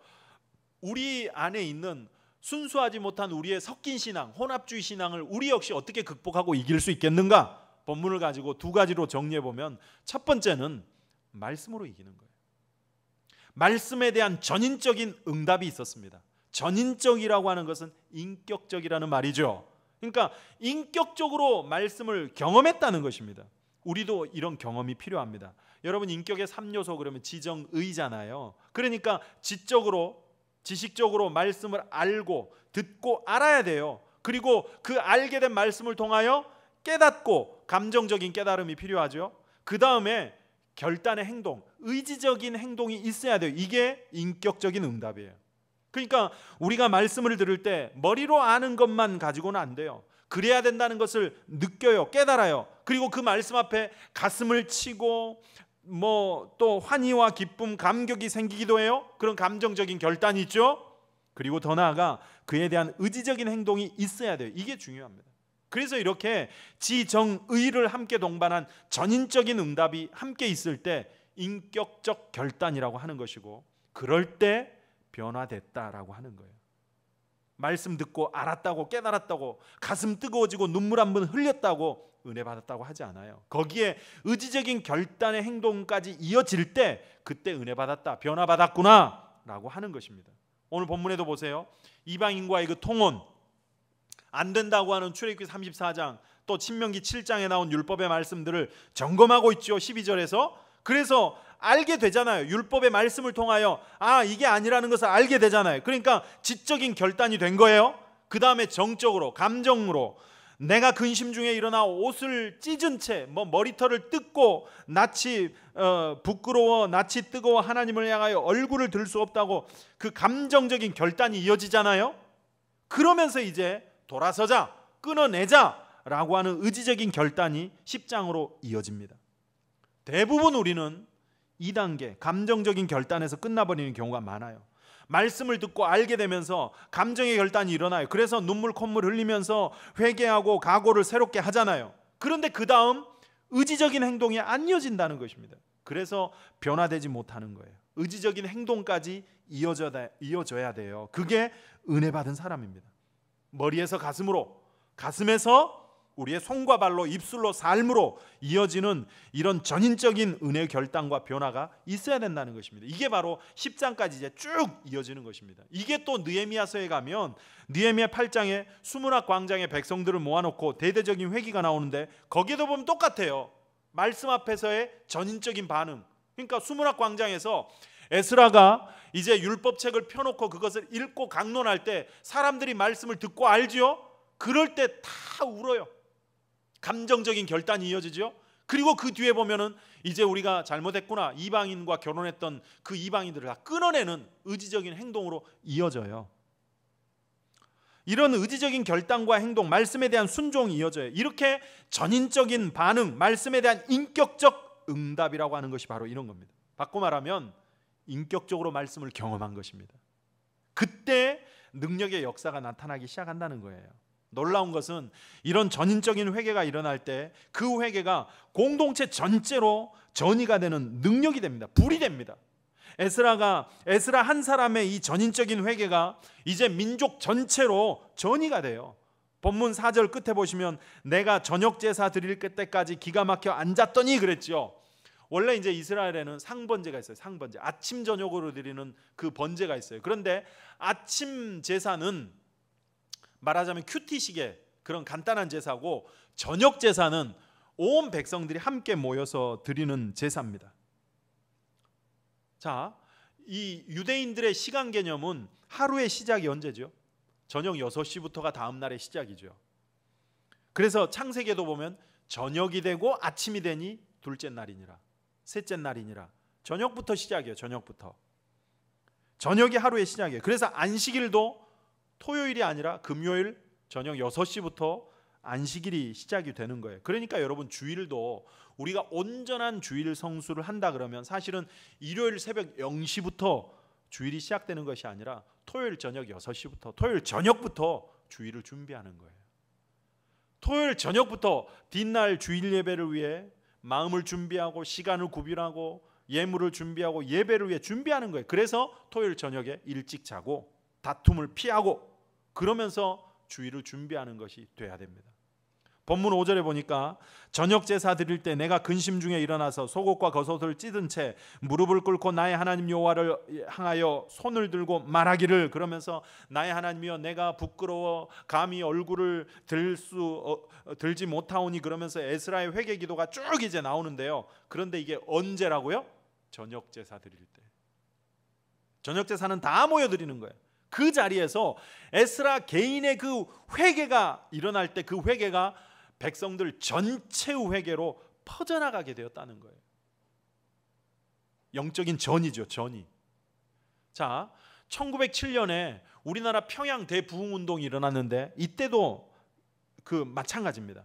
Speaker 1: 우리 안에 있는 순수하지 못한 우리의 섞인 신앙, 혼합주의 신앙을 우리 역시 어떻게 극복하고 이길 수 있겠는가? 본문을 가지고 두 가지로 정리해 보면 첫 번째는 말씀으로 이기는 거예요. 말씀에 대한 전인적인 응답이 있었습니다. 전인적이라고 하는 것은 인격적이라는 말이죠. 그러니까 인격적으로 말씀을 경험했다는 것입니다. 우리도 이런 경험이 필요합니다. 여러분 인격의 3요소 그러면 지정의잖아요. 그러니까 지식적으로 말씀을 알고 듣고 알아야 돼요. 그리고 그 알게 된 말씀을 통하여 깨닫고 감정적인 깨달음이 필요하죠. 그 다음에 결단의 행동, 의지적인 행동이 있어야 돼요. 이게 인격적인 응답이에요. 그러니까 우리가 말씀을 들을 때 머리로 아는 것만 가지고는 안 돼요. 그래야 된다는 것을 느껴요. 깨달아요. 그리고 그 말씀 앞에 가슴을 치고 뭐 또 환희와 기쁨, 감격이 생기기도 해요. 그런 감정적인 결단이 있죠. 그리고 더 나아가 그에 대한 의지적인 행동이 있어야 돼요. 이게 중요합니다. 그래서 이렇게 지정의를 함께 동반한 전인적인 응답이 함께 있을 때 인격적 결단이라고 하는 것이고 그럴 때 변화됐다라고 하는 거예요. 말씀 듣고 알았다고 깨달았다고 가슴 뜨거워지고 눈물 한 번 흘렸다고 은혜 받았다고 하지 않아요. 거기에 의지적인 결단의 행동까지 이어질 때 그때 은혜 받았다, 변화 받았구나 라고 하는 것입니다. 오늘 본문에도 보세요. 이방인과의 그 통혼 안 된다고 하는 출애굽기 34장 또 신명기 7장에 나온 율법의 말씀들을 점검하고 있죠. 12절에서. 그래서 알게 되잖아요. 율법의 말씀을 통하여 이게 아니라는 것을 알게 되잖아요. 그러니까 지적인 결단이 된 거예요. 그 다음에 정적으로 감정으로 내가 근심 중에 일어나 옷을 찢은 채 머리털을 뜯고 낯이 부끄러워 낯이 뜨거워 하나님을 향하여 얼굴을 들 수 없다고 그 감정적인 결단이 이어지잖아요. 그러면서 이제 돌아서자, 끊어내자라고 하는 의지적인 결단이 10장으로 이어집니다. 대부분 우리는 2단계 감정적인 결단에서 끝나버리는 경우가 많아요. 말씀을 듣고 알게 되면서 감정의 결단이 일어나요. 그래서 눈물 콧물 흘리면서 회개하고 각오를 새롭게 하잖아요. 그런데 그 다음 의지적인 행동이 안 이어진다는 것입니다. 그래서 변화되지 못하는 거예요. 의지적인 행동까지 이어져야 돼요. 그게 은혜 받은 사람입니다. 머리에서 가슴으로, 가슴에서 우리의 손과 발로, 입술로, 삶으로 이어지는 이런 전인적인 은혜의 결단과 변화가 있어야 된다는 것입니다. 이게 바로 10장까지 이제 쭉 이어지는 것입니다. 이게 또 느헤미야서에 가면 느헤미야 8장에 수문학 광장에 백성들을 모아놓고 대대적인 회기가 나오는데 거기에도 보면 똑같아요. 말씀 앞에서의 전인적인 반응. 그러니까 수문학 광장에서 에스라가 이제 율법책을 펴놓고 그것을 읽고 강론할 때 사람들이 말씀을 듣고 알지요? 그럴 때 다 울어요. 감정적인 결단이 이어지죠. 그리고 그 뒤에 보면은 이제 우리가 잘못했구나, 이방인과 결혼했던 그 이방인들을 다 끊어내는 의지적인 행동으로 이어져요. 이런 의지적인 결단과 행동, 말씀에 대한 순종이 이어져요. 이렇게 전인적인 반응, 말씀에 대한 인격적 응답이라고 하는 것이 바로 이런 겁니다. 바꿔 말하면 인격적으로 말씀을 경험한 것입니다. 그때 능력의 역사가 나타나기 시작한다는 거예요. 놀라운 것은 이런 전인적인 회개가 일어날 때 그 회개가 공동체 전체로 전이가 되는 능력이 됩니다. 불이 됩니다. 에스라 한 사람의 이 전인적인 회개가 이제 민족 전체로 전이가 돼요. 본문 4절 끝에 보시면 내가 저녁 제사 드릴 때까지 기가 막혀 앉았더니 그랬죠. 원래 이제 이스라엘에는 상번제가 있어요. 상번제. 아침 저녁으로 드리는 그 번제가 있어요. 그런데 아침 제사는 말하자면 큐티식의 그런 간단한 제사고, 저녁 제사는 온 백성들이 함께 모여서 드리는 제사입니다. 자, 이 유대인들의 시간 개념은 하루의 시작이 언제죠? 저녁 6시부터가 다음 날의 시작이죠. 그래서 창세기에도 보면 저녁이 되고 아침이 되니 둘째 날이니라, 셋째 날이니라. 저녁부터 시작이에요. 저녁부터. 저녁이 하루의 시작이에요. 그래서 안식일도 토요일이 아니라 금요일 저녁 6시부터 안식일이 시작이 되는 거예요. 그러니까 여러분 주일도 우리가 온전한 주일 성수를 한다 그러면 사실은 일요일 새벽 0시부터 주일이 시작되는 것이 아니라 토요일 저녁 6시부터, 토요일 저녁부터 주일을 준비하는 거예요. 토요일 저녁부터 뒷날 주일 예배를 위해 마음을 준비하고 시간을 구별하고 예물을 준비하고 예배를 위해 준비하는 거예요. 그래서 토요일 저녁에 일찍 자고 다툼을 피하고 그러면서 주일을 준비하는 것이 돼야 됩니다. 본문 5절에 보니까 저녁 제사 드릴 때 내가 근심 중에 일어나서 속옷과 겉옷을 찢은 채 무릎을 꿇고 나의 하나님 여호와를 향하여 손을 들고 말하기를, 그러면서 나의 하나님이여 내가 부끄러워 감히 얼굴을 들지 못하오니, 그러면서 에스라의 회개 기도가 쭉 이제 나오는데요. 그런데 이게 언제라고요? 저녁 제사 드릴 때. 저녁 제사는 다 모여 드리는 거예요. 그 자리에서 에스라 개인의 그 회개가 일어날 때 그 회개가 백성들 전체의 회개로 퍼져나가게 되었다는 거예요. 영적인 전이죠, 전이. 자, 1907년에 우리나라 평양 대부흥운동이 일어났는데 이때도 그 마찬가지입니다.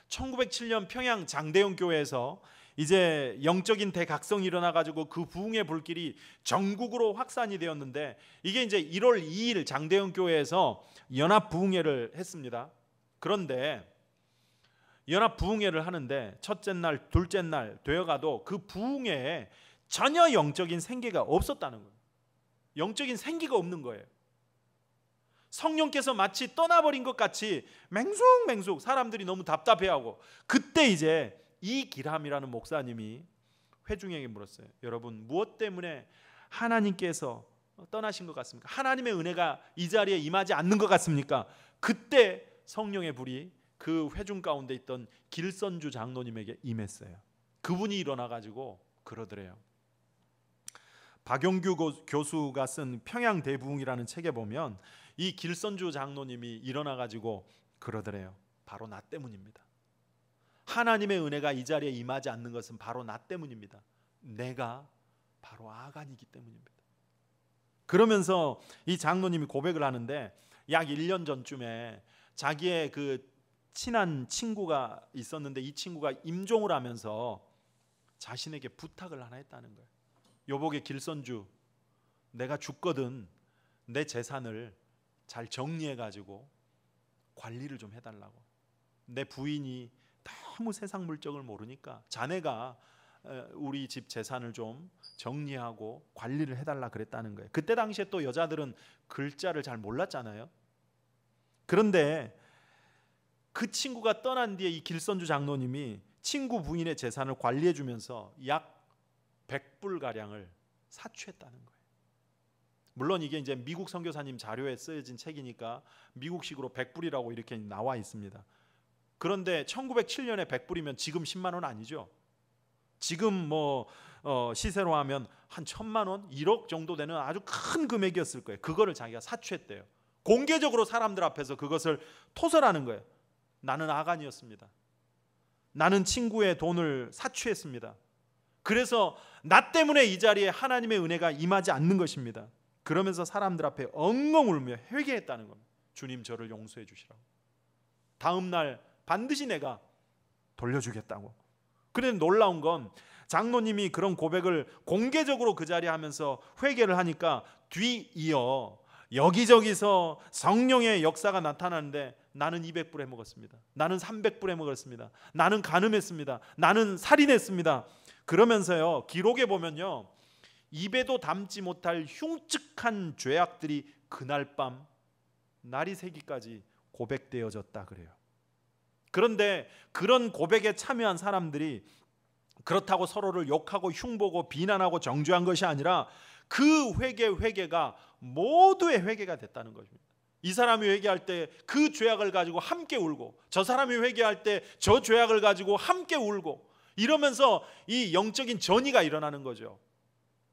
Speaker 1: 1907년 평양 장대영 교회에서 이제 영적인 대각성이 일어나가지고 그 부흥의 불길이 전국으로 확산이 되었는데, 이게 이제 1월 2일 장대영 교회에서 연합 부흥회를 했습니다. 그런데 연합 부흥회를 하는데 첫째 날, 둘째 날 되어가도 그 부흥회에 전혀 영적인 생기가 없었다는 거예요. 영적인 생기가 없는 거예요. 성령께서 마치 떠나버린 것 같이 맹숙맹숙 사람들이 너무 답답해하고, 그때 이제 이기람이라는 목사님이 회중에게 물었어요. 여러분, 무엇 때문에 하나님께서 떠나신 것 같습니까? 하나님의 은혜가 이 자리에 임하지 않는 것 같습니까? 그때 성령의 불이 그 회중 가운데 있던 길선주 장로님에게 임했어요. 그분이 일어나가지고 그러더래요. 박용규 교수가 쓴 평양 대부흥이라는 책에 보면 이 길선주 장로님이 일어나가지고 그러더래요. 바로 나 때문입니다. 하나님의 은혜가 이 자리에 임하지 않는 것은 바로 나 때문입니다. 내가 바로 아간이기 때문입니다. 그러면서 이 장로님이 고백을 하는데, 약 1년 전쯤에 자기의 그 친한 친구가 있었는데 이 친구가 임종을 하면서 자신에게 부탁을 하나 했다는 거예요. 여보게 길선주, 내가 죽거든 내 재산을 잘 정리해가지고 관리를 좀 해달라고. 내 부인이 너무 세상 물정을 모르니까 자네가 우리 집 재산을 좀 정리하고 관리를 해달라 그랬다는 거예요. 그때 당시에 또 여자들은 글자를 잘 몰랐잖아요. 그런데 그 친구가 떠난 뒤에 이 길선주 장로님이 친구 부인의 재산을 관리해 주면서 약 100불가량을 사취했다는 거예요. 물론 이게 이제 미국 선교사님 자료에 쓰여진 책이니까 미국식으로 100불이라고 이렇게 나와 있습니다. 그런데 1907년에 100불이면 지금 10만 원 아니죠? 지금 뭐 시세로 하면 한 1,000만 원, 1억 정도 되는 아주 큰 금액이었을 거예요. 그거를 자기가 사취했대요. 공개적으로 사람들 앞에서 그것을 토설하는 거예요. 나는 아간이었습니다. 나는 친구의 돈을 사취했습니다. 그래서 나 때문에 이 자리에 하나님의 은혜가 임하지 않는 것입니다. 그러면서 사람들 앞에 엉엉 울며 회개했다는 겁니다. 주님, 저를 용서해 주시라고. 다음 날 반드시 내가 돌려주겠다고. 그런데 놀라운 건 장로님이 그런 고백을 공개적으로 그 자리에 하면서 회개를 하니까 뒤이어 여기저기서 성령의 역사가 나타나는데, 나는 200불 해먹었습니다. 나는 300불 해먹었습니다. 나는 간음했습니다. 나는 살인했습니다. 그러면서요, 기록에 보면요, 입에도 담지 못할 흉측한 죄악들이 그날 밤 날이 새기까지 고백되어졌다 그래요. 그런데 그런 고백에 참여한 사람들이 그렇다고 서로를 욕하고 흉보고 비난하고 정죄한 것이 아니라 그 회개가 모두의 회개가 됐다는 것입니다. 이 사람이 회개할 때 그 죄악을 가지고 함께 울고, 저 사람이 회개할 때 저 죄악을 가지고 함께 울고, 이러면서 이 영적인 전이가 일어나는 거죠.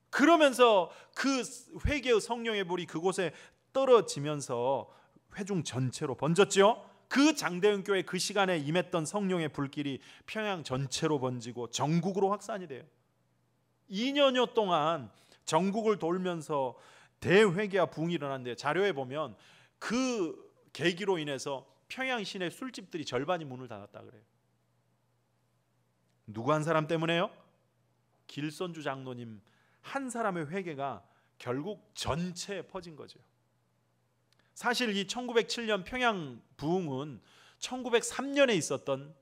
Speaker 1: 그러면서 그 회개의 성령의 불이 그곳에 떨어지면서 회중 전체로 번졌죠. 그 장대현 교회 그 시간에 임했던 성령의 불길이 평양 전체로 번지고 전국으로 확산이 돼요. 2년여 동안 전국을 돌면서 대회개와 부흥이 일어났는데, 자료에 보면 그 계기로 인해서 평양 시내 술집들이 절반이 문을 닫았다 그래요. 누구 한 사람 때문에요? 길선주 장로님 한 사람의 회개가 결국 전체에 퍼진 거죠. 사실 이 1907년 평양 부흥은 1903년에 있었던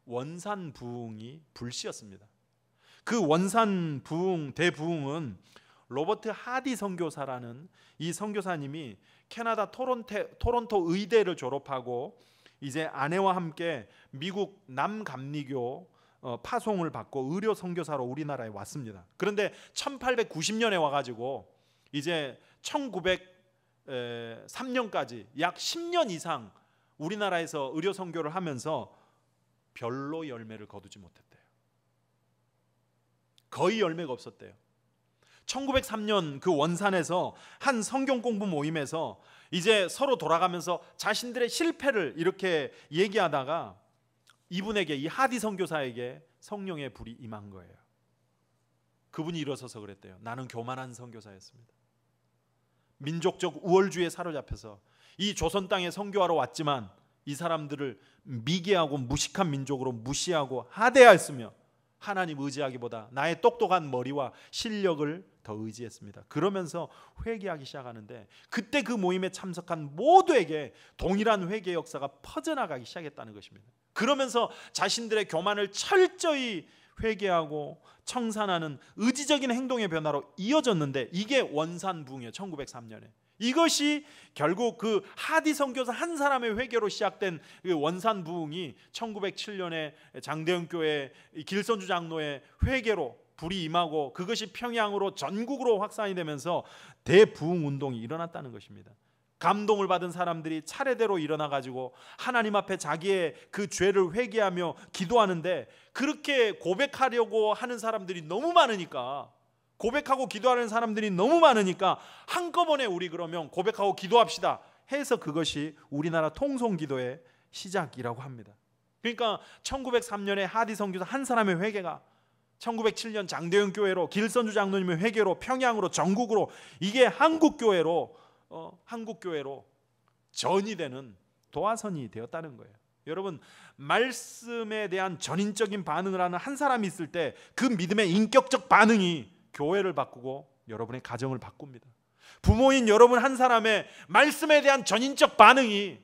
Speaker 1: 원산 부흥이 불씨였습니다. 그 원산 부흥, 대부흥은 로버트 하디 선교사라는 이 선교사님이 캐나다 토론토 의대를 졸업하고 이제 아내와 함께 미국 남감리교 파송을 받고 의료 선교사로 우리나라에 왔습니다. 그런데 1890년에 와가지고 이제 1903년까지 약 10년 이상 우리나라에서 의료 선교를 하면서 별로 열매를 거두지 못했대요. 거의 열매가 없었대요. 1903년 그 원산에서 한 성경 공부 모임에서 이제 서로 돌아가면서 자신들의 실패를 이렇게 얘기하다가 이분에게, 이 하디 선교사에게 성령의 불이 임한 거예요. 그분이 일어서서 그랬대요. 나는 교만한 선교사였습니다. 민족적 우월주의에 사로잡혀서 이 조선 땅에 선교하러 왔지만 이 사람들을 미개하고 무식한 민족으로 무시하고 하대하였으며 하나님 의지하기보다 나의 똑똑한 머리와 실력을 더 의지했습니다. 그러면서 회개하기 시작하는데, 그때 그 모임에 참석한 모두에게 동일한 회개 역사가 퍼져나가기 시작했다는 것입니다. 그러면서 자신들의 교만을 철저히 회개하고 청산하는 의지적인 행동의 변화로 이어졌는데, 이게 원산 부흥이에요. 1903년에. 이것이 결국 그 하디 선교사 한 사람의 회개로 시작된 그 원산 부흥이 1907년에 장대현 교회 길선주 장로의 회개로 불이 임하고 그것이 평양으로 전국으로 확산이 되면서 대부흥 운동이 일어났다는 것입니다. 감동을 받은 사람들이 차례대로 일어나 가지고 하나님 앞에 자기의 그 죄를 회개하며 기도하는데, 그렇게 고백하려고 하는 사람들이 너무 많으니까, 고백하고 기도하는 사람들이 너무 많으니까 한꺼번에 우리 그러면 고백하고 기도합시다 해서 그것이 우리나라 통성기도의 시작이라고 합니다. 그러니까 1903년에 하디 선교사 한 사람의 회개가 1907년 장대영 교회로, 길선주 장로님의 회개로, 평양으로, 전국으로, 이게 한국교회로 전이 되는 도화선이 되었다는 거예요. 여러분, 말씀에 대한 전인적인 반응을 하는 한 사람이 있을 때 그 믿음의 인격적 반응이 교회를 바꾸고 여러분의 가정을 바꿉니다. 부모인 여러분 한 사람의 말씀에 대한 전인적 반응이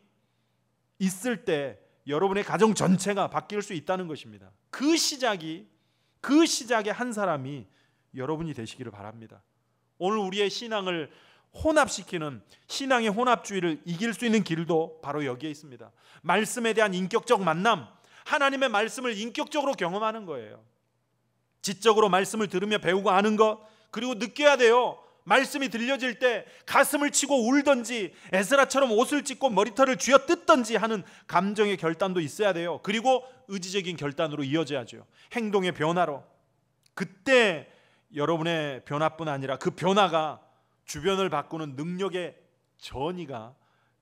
Speaker 1: 있을 때 여러분의 가정 전체가 바뀔 수 있다는 것입니다. 그 시작에 한 사람이 여러분이 되시기를 바랍니다. 오늘 우리의 신앙을 혼합시키는 신앙의 혼합주의를 이길 수 있는 길도 바로 여기에 있습니다. 말씀에 대한 인격적 만남, 하나님의 말씀을 인격적으로 경험하는 거예요. 지적으로 말씀을 들으며 배우고 아는 것, 그리고 느껴야 돼요. 말씀이 들려질 때 가슴을 치고 울든지 에스라처럼 옷을 찢고 머리털을 쥐어뜯든지 하는 감정의 결단도 있어야 돼요. 그리고 의지적인 결단으로 이어져야죠. 행동의 변화로. 그때 여러분의 변화뿐 아니라 그 변화가 주변을 바꾸는 능력의 전이가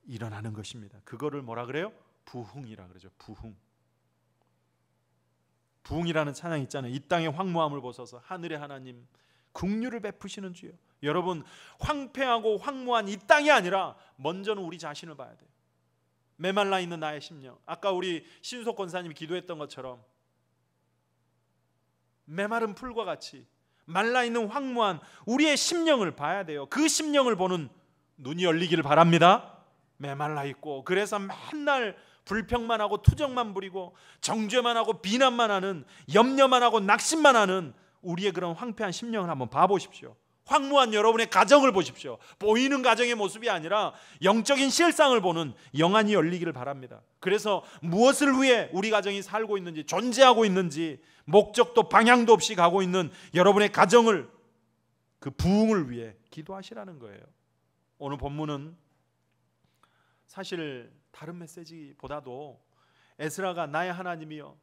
Speaker 1: 일어나는 것입니다. 그거를 뭐라 그래요? 부흥이라 그러죠. 부흥이라는 찬양 있잖아요. 이 땅의 황무함을 보소서 하늘의 하나님 긍휼을 베푸시는 주여. 여러분, 황폐하고 황무한 이 땅이 아니라 먼저는 우리 자신을 봐야 돼요. 메말라 있는 나의 심령, 아까 우리 신속 권사님이 기도했던 것처럼 메마른 풀과 같이 말라있는 황무한 우리의 심령을 봐야 돼요. 그 심령을 보는 눈이 열리기를 바랍니다. 메말라 있고, 그래서 맨날 불평만 하고 투정만 부리고 정죄만 하고 비난만 하는, 염려만 하고 낙심만 하는 우리의 그런 황폐한 심령을 한번 봐보십시오. 황무한 여러분의 가정을 보십시오. 보이는 가정의 모습이 아니라 영적인 실상을 보는 영안이 열리기를 바랍니다. 그래서 무엇을 위해 우리 가정이 살고 있는지, 존재하고 있는지, 목적도 방향도 없이 가고 있는 여러분의 가정을, 그 부흥을 위해 기도하시라는 거예요. 오늘 본문은 사실 다른 메시지보다도 에스라가 나의 하나님이여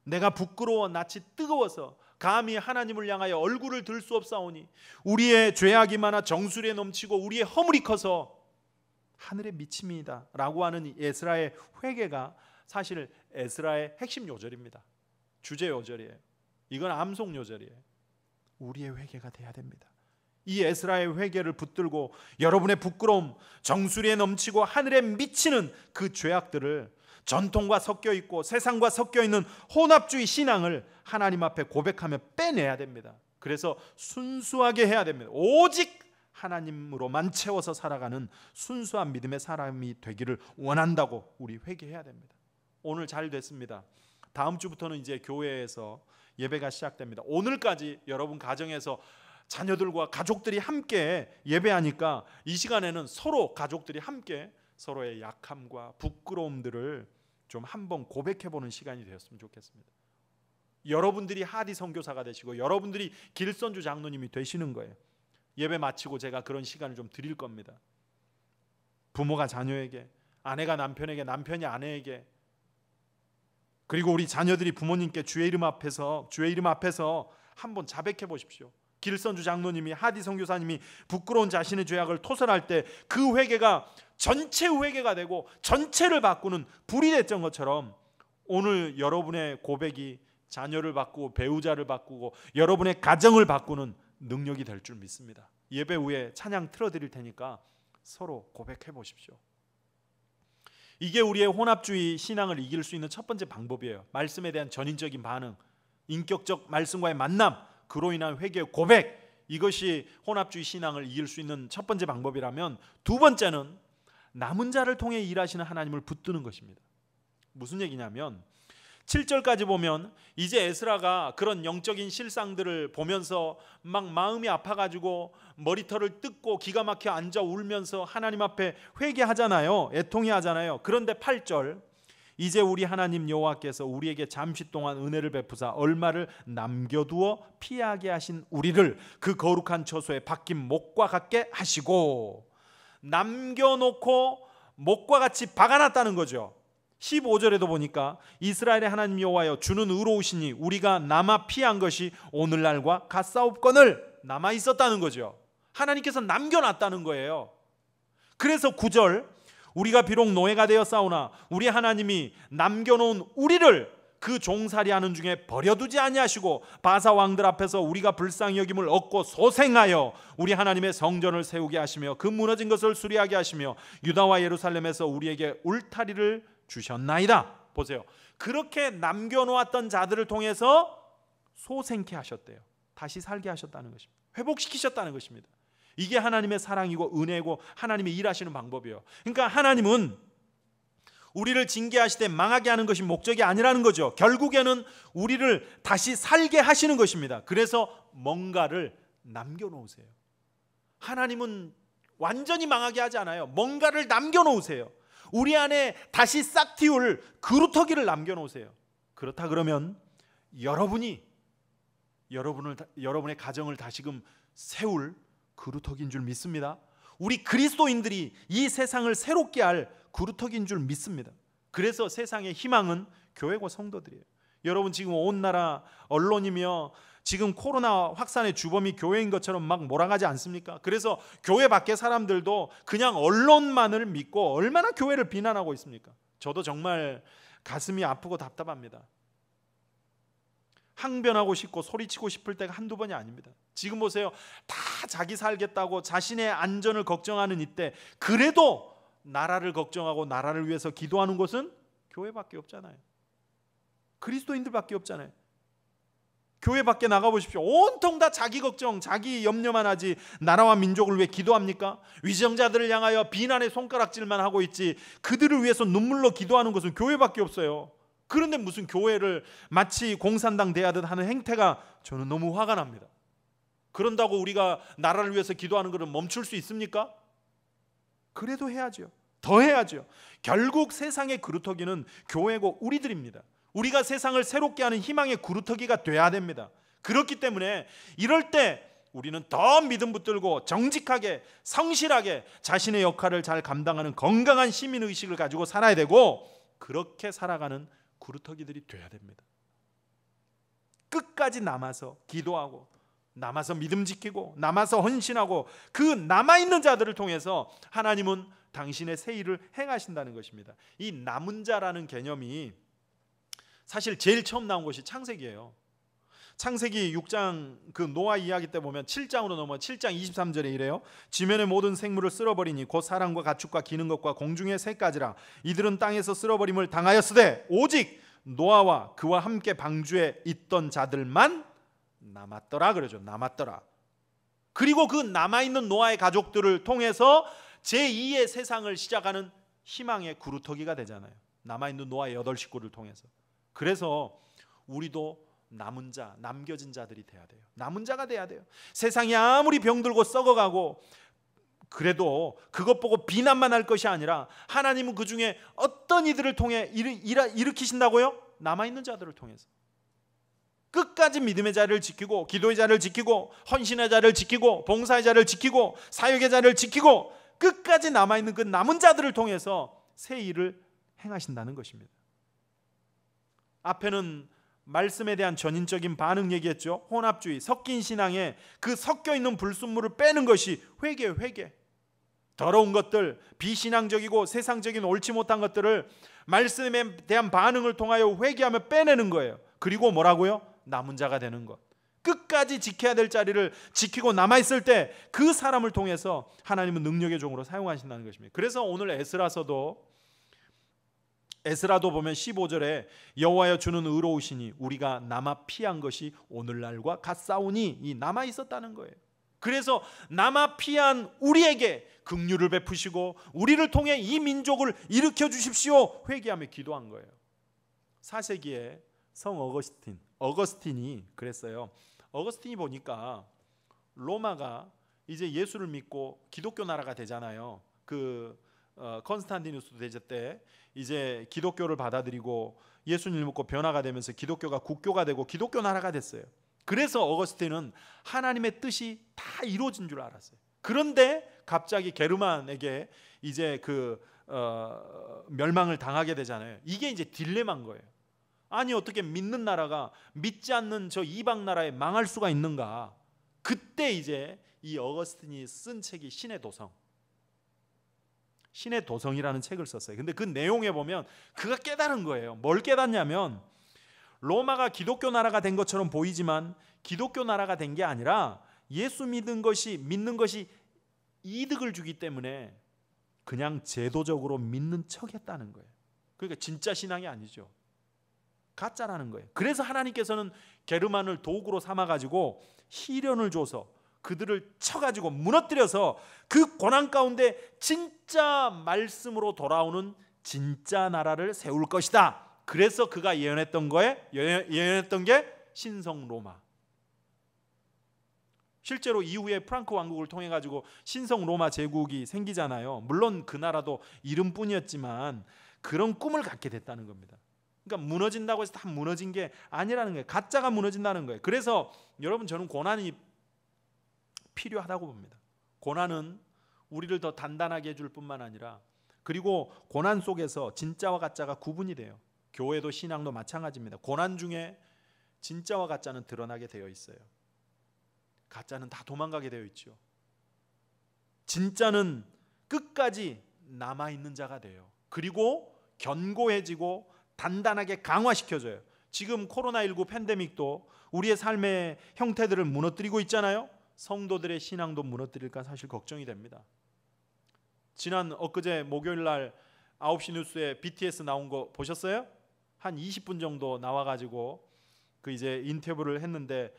Speaker 1: 내가 부끄러워 낯이 뜨거워서 감히 하나님을 향하여 얼굴을 들 수 없사오니 우리의 죄악이 많아 정수리에 넘치고 우리의 허물이 커서 하늘의 미침이다 라고 하는 에스라의 회개가 사실 에스라의 핵심 요절입니다. 주제 요절이에요. 이건 암송 요절이에요. 우리의 회개가 돼야 됩니다. 이 에스라의 회개를 붙들고 여러분의 부끄러움, 정수리에 넘치고 하늘에 미치는 그 죄악들을, 전통과 섞여 있고 세상과 섞여 있는 혼합주의 신앙을 하나님 앞에 고백하며 빼내야 됩니다. 그래서 순수하게 해야 됩니다. 오직 하나님으로만 채워서 살아가는 순수한 믿음의 사람이 되기를 원한다고 우리 회개해야 됩니다. 오늘 잘 됐습니다. 다음 주부터는 이제 교회에서 예배가 시작됩니다. 오늘까지 여러분 가정에서 자녀들과 가족들이 함께 예배하니까 이 시간에는 서로 가족들이 함께 서로의 약함과 부끄러움들을 좀 한번 고백해보는 시간이 되었으면 좋겠습니다. 여러분들이 하디 선교사가 되시고 여러분들이 길선주 장로님이 되시는 거예요. 예배 마치고 제가 그런 시간을 좀 드릴 겁니다. 부모가 자녀에게, 아내가 남편에게, 남편이 아내에게, 그리고 우리 자녀들이 부모님께 주의 이름 앞에서 한번 자백해 보십시오. 길선주 장로님이, 하디 선교사님이 부끄러운 자신의 죄악을 토설할 때 그 회개가 전체 회개가 되고 전체를 바꾸는 불이 됐던 것처럼 오늘 여러분의 고백이 자녀를 바꾸고 배우자를 바꾸고 여러분의 가정을 바꾸는 능력이 될 줄 믿습니다. 예배 후에 찬양 틀어드릴 테니까 서로 고백해 보십시오. 이게 우리의 혼합주의 신앙을 이길 수 있는 첫 번째 방법이에요. 말씀에 대한 전인적인 반응, 인격적 말씀과의 만남, 그로 인한 회개의 고백, 이것이 혼합주의 신앙을 이길 수 있는 첫 번째 방법이라면, 두 번째는 남은 자를 통해 일하시는 하나님을 붙드는 것입니다. 무슨 얘기냐면 7절까지 보면 이제 에스라가 그런 영적인 실상들을 보면서 막 마음이 아파가지고 머리털을 뜯고 기가 막혀 앉아 울면서 하나님 앞에 회개하잖아요. 애통해하잖아요. 그런데 8절, 이제 우리 하나님 여호와께서 우리에게 잠시 동안 은혜를 베푸사 얼마를 남겨두어 피하게 하신 우리를 그 거룩한 처소에 박힌 목과 같게 하시고, 남겨놓고 목과 같이 박아놨다는 거죠. 15절에도 보니까 이스라엘의 하나님 여호와여 주는 의로우시니 우리가 남아 피한 것이 오늘날과 같사옵거늘, 남아 있었다는 거죠. 하나님께서 남겨놨다는 거예요. 그래서 9절, 우리가 비록 노예가 되었사오나 우리 하나님이 남겨놓은 우리를 그 종살이하는 중에 버려두지 아니하시고 바사 왕들 앞에서 우리가 불쌍히 여김을 얻고 소생하여 우리 하나님의 성전을 세우게 하시며 그 무너진 것을 수리하게 하시며 유다와 예루살렘에서 우리에게 울타리를 주셨나이다. 보세요. 그렇게 남겨놓았던 자들을 통해서 소생케 하셨대요. 다시 살게 하셨다는 것입니다. 회복시키셨다는 것입니다. 이게 하나님의 사랑이고 은혜고 하나님의 일하시는 방법이에요. 그러니까 하나님은 우리를 징계하시되 망하게 하는 것이 목적이 아니라는 거죠. 결국에는 우리를 다시 살게 하시는 것입니다. 그래서 뭔가를 남겨놓으세요. 하나님은 완전히 망하게 하지 않아요. 뭔가를 남겨놓으세요. 우리 안에 다시 싹 틔울 그루터기를 남겨놓으세요. 그렇다 그러면 여러분의 가정을 다시금 세울 그루터기인 줄 믿습니다. 우리 그리스도인들이 이 세상을 새롭게 할 그루터기인 줄 믿습니다. 그래서 세상의 희망은 교회고 성도들이에요. 여러분 지금 온 나라 언론이며 지금 코로나 확산의 주범이 교회인 것처럼 막 몰아가지 않습니까? 그래서 교회 밖의 사람들도 그냥 언론만을 믿고 얼마나 교회를 비난하고 있습니까? 저도 정말 가슴이 아프고 답답합니다. 항변하고 싶고 소리치고 싶을 때가 한두 번이 아닙니다. 지금 보세요. 다 자기 살겠다고 자신의 안전을 걱정하는 이때 그래도 나라를 걱정하고 나라를 위해서 기도하는 곳은 교회밖에 없잖아요. 그리스도인들밖에 없잖아요. 교회 밖에 나가보십시오. 온통 다 자기 걱정, 자기 염려만 하지 나라와 민족을 위해 기도합니까? 위정자들을 향하여 비난의 손가락질만 하고 있지 그들을 위해서 눈물로 기도하는 것은 교회밖에 없어요. 그런데 무슨 교회를 마치 공산당 대하듯 하는 행태가 저는 너무 화가 납니다. 그런다고 우리가 나라를 위해서 기도하는 것을 멈출 수 있습니까? 그래도 해야죠. 더 해야죠. 결국 세상의 그루터기는 교회고 우리들입니다. 우리가 세상을 새롭게 하는 희망의 그루터기가 돼야 됩니다. 그렇기 때문에 이럴 때 우리는 더 믿음 붙들고 정직하게 성실하게 자신의 역할을 잘 감당하는 건강한 시민의식을 가지고 살아야 되고 그렇게 살아가는 그루터기들이 돼야 됩니다. 끝까지 남아서 기도하고 남아서 믿음 지키고 남아서 헌신하고 그 남아있는 자들을 통해서 하나님은 당신의 새 일을 행하신다는 것입니다. 이 남은 자라는 개념이 사실 제일 처음 나온 것이 창세기예요. 창세기 6장 그 노아 이야기 때 보면 7장으로 넘어 7장 23절에 이래요. 지면의 모든 생물을 쓸어버리니 곧 사람과 가축과 기는 것과 공중의 새까지라 이들은 땅에서 쓸어버림을 당하였으되 오직 노아와 그와 함께 방주에 있던 자들만 남았더라 그러죠. 남았더라. 그리고 그 남아있는 노아의 가족들을 통해서 제2의 세상을 시작하는 희망의 그루터기가 되잖아요. 남아있는 노아의 8 식구를 통해서. 그래서 우리도 남은 자, 남겨진 자들이 돼야 돼요. 남은 자가 돼야 돼요. 세상이 아무리 병들고 썩어가고 그래도 그것 보고 비난만 할 것이 아니라 하나님은 그 중에 어떤 이들을 통해 일으키신다고요? 남아있는 자들을 통해서 끝까지 믿음의 자리를 지키고 기도의 자리를 지키고 헌신의 자리를 지키고 봉사의 자리를 지키고 사역의 자리를 지키고 끝까지 남아있는 그 남은 자들을 통해서 새 일을 행하신다는 것입니다. 앞에는 말씀에 대한 전인적인 반응 얘기했죠. 혼합주의, 섞인 신앙에 그 섞여있는 불순물을 빼는 것이 회개예요. 회개. 더러운 것들, 비신앙적이고 세상적인 옳지 못한 것들을 말씀에 대한 반응을 통하여 회개하며 빼내는 거예요. 그리고 뭐라고요? 남은 자가 되는 것. 끝까지 지켜야 될 자리를 지키고 남아있을 때 그 사람을 통해서 하나님은 능력의 종으로 사용하신다는 것입니다. 그래서 오늘 에스라도 보면 15절에 여호와여 주는 의로우시니 우리가 남아 피한 것이 오늘날과 같사오니 이 남아 있었다는 거예요. 그래서 남아 피한 우리에게 긍휼을 베푸시고 우리를 통해 이 민족을 일으켜 주십시오 회개하며 기도한 거예요. 4세기에 성 어거스틴이 그랬어요. 어거스틴이 보니까 로마가 이제 예수를 믿고 기독교 나라가 되잖아요. 컨스탄티누스 대제 때 이제 기독교를 받아들이고 예수님을 믿고 변화가 되면서 기독교가 국교가 되고 기독교 나라가 됐어요. 그래서 어거스틴은 하나님의 뜻이 다 이루어진 줄 알았어요. 그런데 갑자기 게르만에게 이제 멸망을 당하게 되잖아요. 이게 이제 딜레마인 거예요. 아니 어떻게 믿는 나라가 믿지 않는 저 이방 나라에 망할 수가 있는가? 그때 이제 이 어거스틴이 쓴 책이 신의 도성. 신의 도성이라는 책을 썼어요. 근데 그 내용에 보면 그가 깨달은 거예요. 뭘 깨닫냐면 로마가 기독교 나라가 된 것처럼 보이지만 기독교 나라가 된 게 아니라 예수 믿는 것이 이득을 주기 때문에 그냥 제도적으로 믿는 척했다는 거예요. 그러니까 진짜 신앙이 아니죠. 가짜라는 거예요. 그래서 하나님께서는 게르만을 도구로 삼아가지고 시련을 줘서 그들을 쳐가지고 무너뜨려서 그 고난 가운데 진짜 말씀으로 돌아오는 진짜 나라를 세울 것이다. 그래서 그가 예언했던 게 신성 로마. 실제로 이후에 프랑크 왕국을 통해 가지고 신성 로마 제국이 생기잖아요. 물론 그 나라도 이름뿐이었지만 그런 꿈을 갖게 됐다는 겁니다. 그러니까 무너진다고 해서 다 무너진 게 아니라는 거예요. 가짜가 무너진다는 거예요. 그래서 여러분, 저는 고난이 필요하다고 봅니다. 고난은 우리를 더 단단하게 해줄 뿐만 아니라, 그리고 고난 속에서 진짜와 가짜가 구분이 돼요. 교회도 신앙도 마찬가지입니다. 고난 중에 진짜와 가짜는 드러나게 되어 있어요. 가짜는 다 도망가게 되어 있죠. 진짜는 끝까지 남아있는 자가 돼요. 그리고 견고해지고 단단하게 강화시켜줘요. 지금 코로나19 팬데믹도 우리의 삶의 형태들을 무너뜨리고 있잖아요. 성도들의 신앙도 무너뜨릴까 사실 걱정이 됩니다. 엊그제 목요일 날 9시 뉴스에 BTS 나온 거 보셨어요? 한 20분 정도 나와가지고 그 이제 인터뷰를 했는데,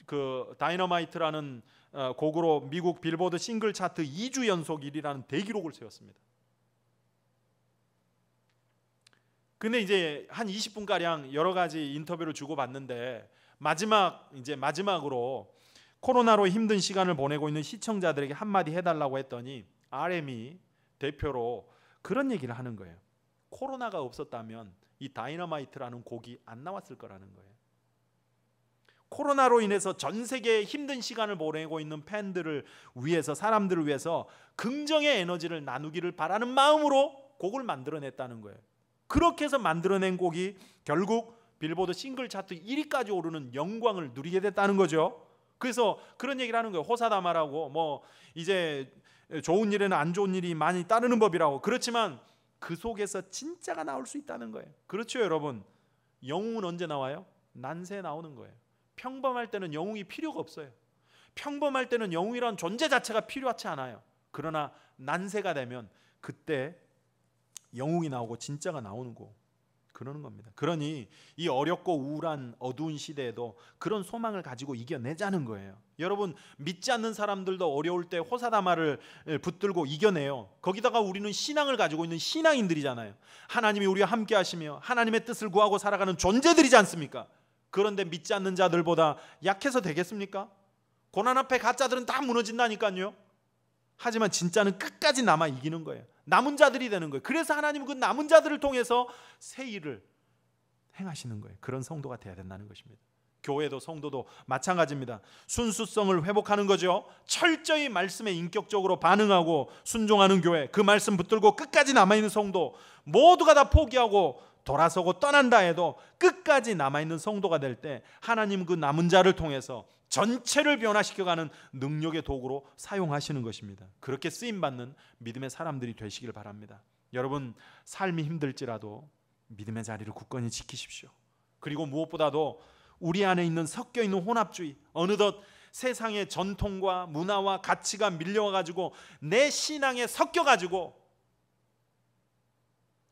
Speaker 1: 그 다이너마이트라는 곡으로 미국 빌보드 싱글 차트 2주 연속 1위라는 대기록을 세웠습니다. 근데 이제 한 20분 가량 여러 가지 인터뷰를 주고받는데, 마지막으로 코로나로 힘든 시간을 보내고 있는 시청자들에게 한마디 해달라고 했더니 RM이 대표로 그런 얘기를 하는 거예요. 코로나가 없었다면 이 다이너마이트라는 곡이 안 나왔을 거라는 거예요. 코로나로 인해서 전 세계에 힘든 시간을 보내고 있는 팬들을 위해서, 사람들을 위해서 긍정의 에너지를 나누기를 바라는 마음으로 곡을 만들어냈다는 거예요. 그렇게 해서 만들어낸 곡이 결국 빌보드 싱글 차트 1위까지 오르는 영광을 누리게 됐다는 거죠. 그래서 그런 얘기를 하는 거예요. 호사다마라고, 뭐 이제 좋은 일에는 안 좋은 일이 많이 따르는 법이라고. 그렇지만 그 속에서 진짜가 나올 수 있다는 거예요. 그렇죠, 여러분. 영웅은 언제 나와요? 난세에 나오는 거예요. 평범할 때는 영웅이 필요가 없어요. 평범할 때는 영웅이란 존재 자체가 필요하지 않아요. 그러나 난세가 되면 그때 영웅이 나오고 진짜가 나오는 거, 그러는 겁니다. 그러니 이 어렵고 우울한 어두운 시대에도 그런 소망을 가지고 이겨내자는 거예요. 여러분, 믿지 않는 사람들도 어려울 때 호사다마를 붙들고 이겨내요. 거기다가 우리는 신앙을 가지고 있는 신앙인들이잖아요. 하나님이 우리와 함께 하시며 하나님의 뜻을 구하고 살아가는 존재들이지 않습니까? 그런데 믿지 않는 자들보다 약해서 되겠습니까? 고난 앞에 가짜들은 다 무너진다니까요. 하지만 진짜는 끝까지 남아 이기는 거예요. 남은 자들이 되는 거예요. 그래서 하나님은 그 남은 자들을 통해서 새 일을 행하시는 거예요. 그런 성도가 돼야 된다는 것입니다. 교회도 성도도 마찬가지입니다. 순수성을 회복하는 거죠. 철저히 말씀에 인격적으로 반응하고 순종하는 교회, 그 말씀 붙들고 끝까지 남아있는 성도, 모두가 다 포기하고 돌아서고 떠난다 해도 끝까지 남아있는 성도가 될 때 하나님 그 남은 자를 통해서 전체를 변화시켜가는 능력의 도구로 사용하시는 것입니다. 그렇게 쓰임받는 믿음의 사람들이 되시길 바랍니다. 여러분, 삶이 힘들지라도 믿음의 자리를 굳건히 지키십시오. 그리고 무엇보다도 우리 안에 있는 섞여있는 혼합주의, 어느덧 세상의 전통과 문화와 가치가 밀려와가지고 내 신앙에 섞여가지고,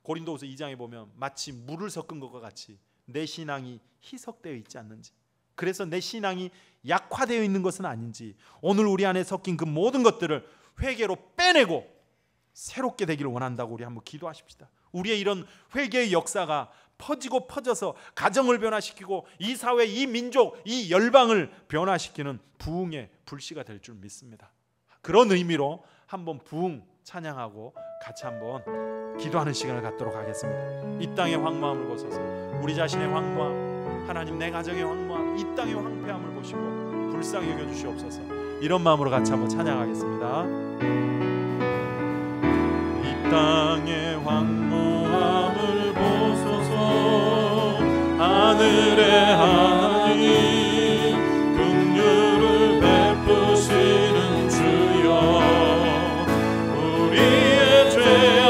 Speaker 1: 고린도후서 2장에 보면 마치 물을 섞은 것과 같이 내 신앙이 희석되어 있지 않는지, 그래서 내 신앙이 약화되어 있는 것은 아닌지, 오늘 우리 안에 섞인 그 모든 것들을 회개로 빼내고 새롭게 되기를 원한다고 우리 한번 기도하십시다. 우리의 이런 회개의 역사가 퍼지고 퍼져서 가정을 변화시키고 이 사회, 이 민족, 이 열방을 변화시키는 부흥의 불씨가 될 줄 믿습니다. 그런 의미로 한번 부흥 찬양하고 같이 한번 기도하는 시간을 갖도록 하겠습니다. 이 땅의 황무함을 보소서. 우리 자신의 황무함, 하나님 내 가정의 황무함, 이 땅의 황폐함을 보시고 불쌍히 여겨주시옵소서. 이런 마음으로 같이 한번 찬양하겠습니다. 이 땅의 황무함을 보소서. 하늘의 하나님, 긍휼을 베푸시는 주여, 우리의 죄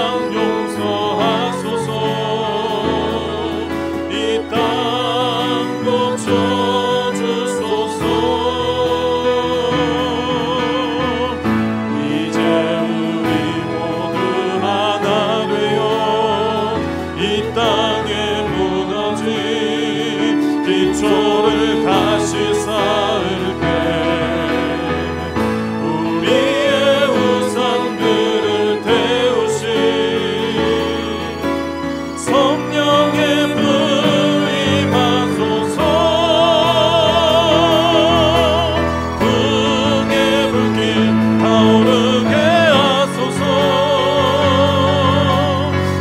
Speaker 1: 기초를 다시 쌓을 때 우리의 우상들을 태우신 성령의 불 임하소서. 불의 불길 타오르게 하소서.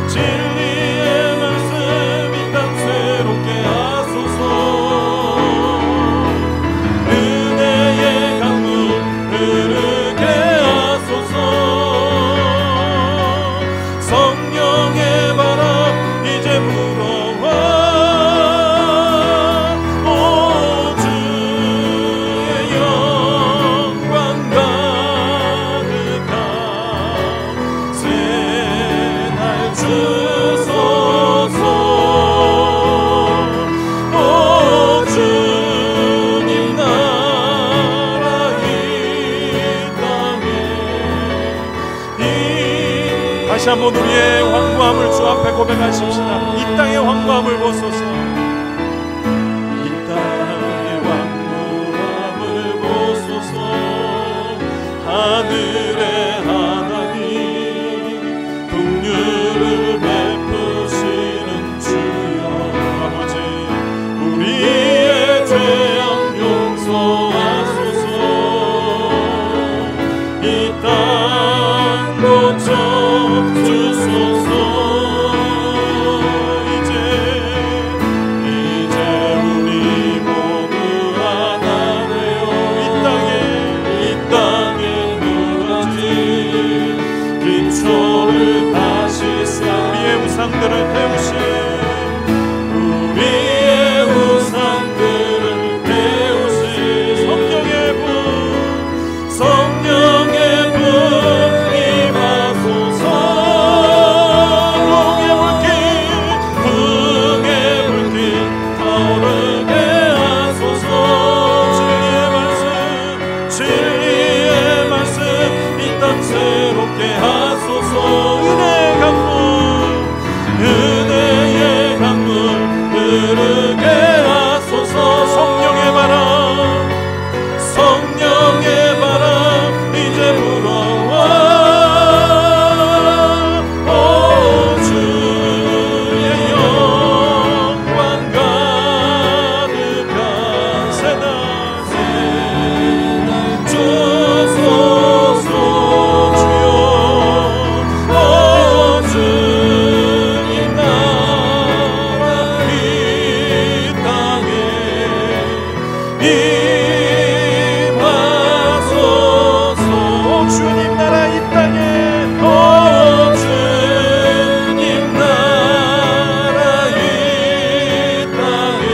Speaker 1: 진리의 말씀 이 땅 새롭게 하소서. 은혜의 강물 흐르게 하소서. 성령의 바람 이제 불어와. 오 주의 영광 가득한 새날 주소서. 오 주님 나라 이 땅에 다시 한번 우리의 황무함을 주 앞에 고백하십시다. 이 땅의 황무함을 보소서. 이 땅의 황무함을 보소서. 하늘의 하나님 긍휼을 베푸시는 주여 아버지 우리의 죄악 용서하소서. 이 땅 고쳐 주소서. 이제 우리 모두 하나 되어 이 땅에 무너진 기초를 다시 쌓아 우리의 우상들을 태우신 성령의 불 임하소서. 불의 불길 타오르게 하소서. 진리의 말씀 이 땅 새롭게 하소서. 은혜의 강물 흐르게 하소서. 성령의 바람 이제 불어와. 오 주의 영광 가득한 새날 주소서. 주여 오 주님 나라 이 땅에 임하소서. 주님 나라 이 땅에 오 주님 나라 이 땅에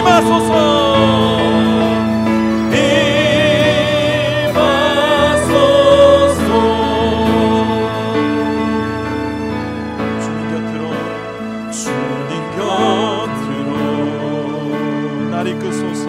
Speaker 1: 임하소서. 주님 곁으로 날 이끄소서.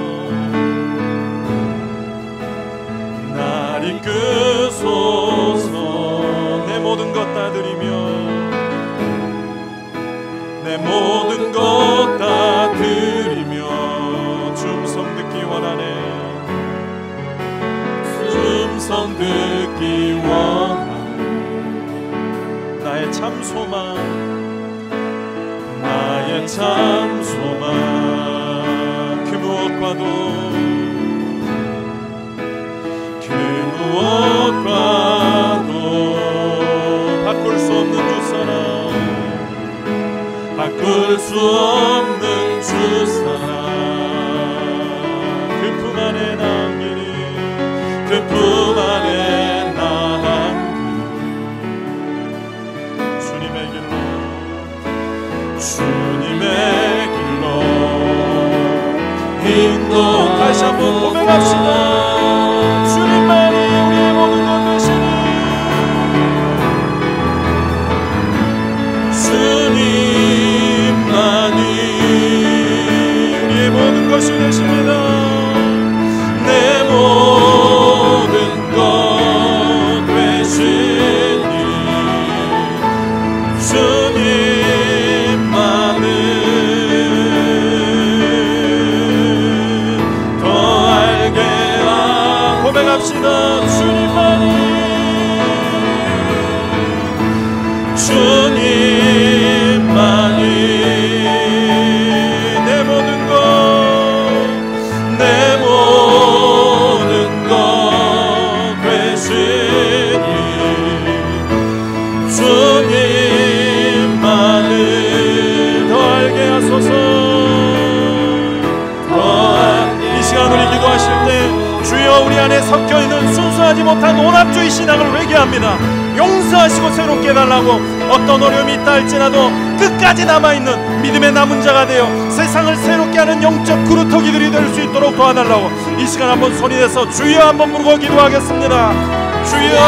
Speaker 1: 내 모든 것 다 드리며 줌성 듣기 원하네. 줌성 듣기 원하네. 나의 참 소망 그 무엇과도 바꿀 수 없는 주사랑 바꿀 수 없는 주사랑 그 품 안에 남기니 그 품 안에 남기니 주님의 길로 인도 다시 한번 고백합시다. 주님만이 우리의 모든 것 되시니 주님만이 우리의 모든 것이 되십니다. 내 모든 것 되시니 주님만이 내 모든 것 되시니 주님만을 더 알게 하소서. 이 시간 우리 기도하실 때 주여 우리 안에 섞여있는 순수하지 못한 혼합주의 신앙을 회개합니다. 용서하시고 새롭게 해달라고. 어떤 어려움이 있다 할지라도 끝까지 남아있는 믿음의 남은 자가 되어 세상을 새롭게 하는 영적 그루터기들이 될 수 있도록 도와달라고. 이 시간 한번 손이 돼서 주여 한번 부르고 기도하겠습니다. 주여.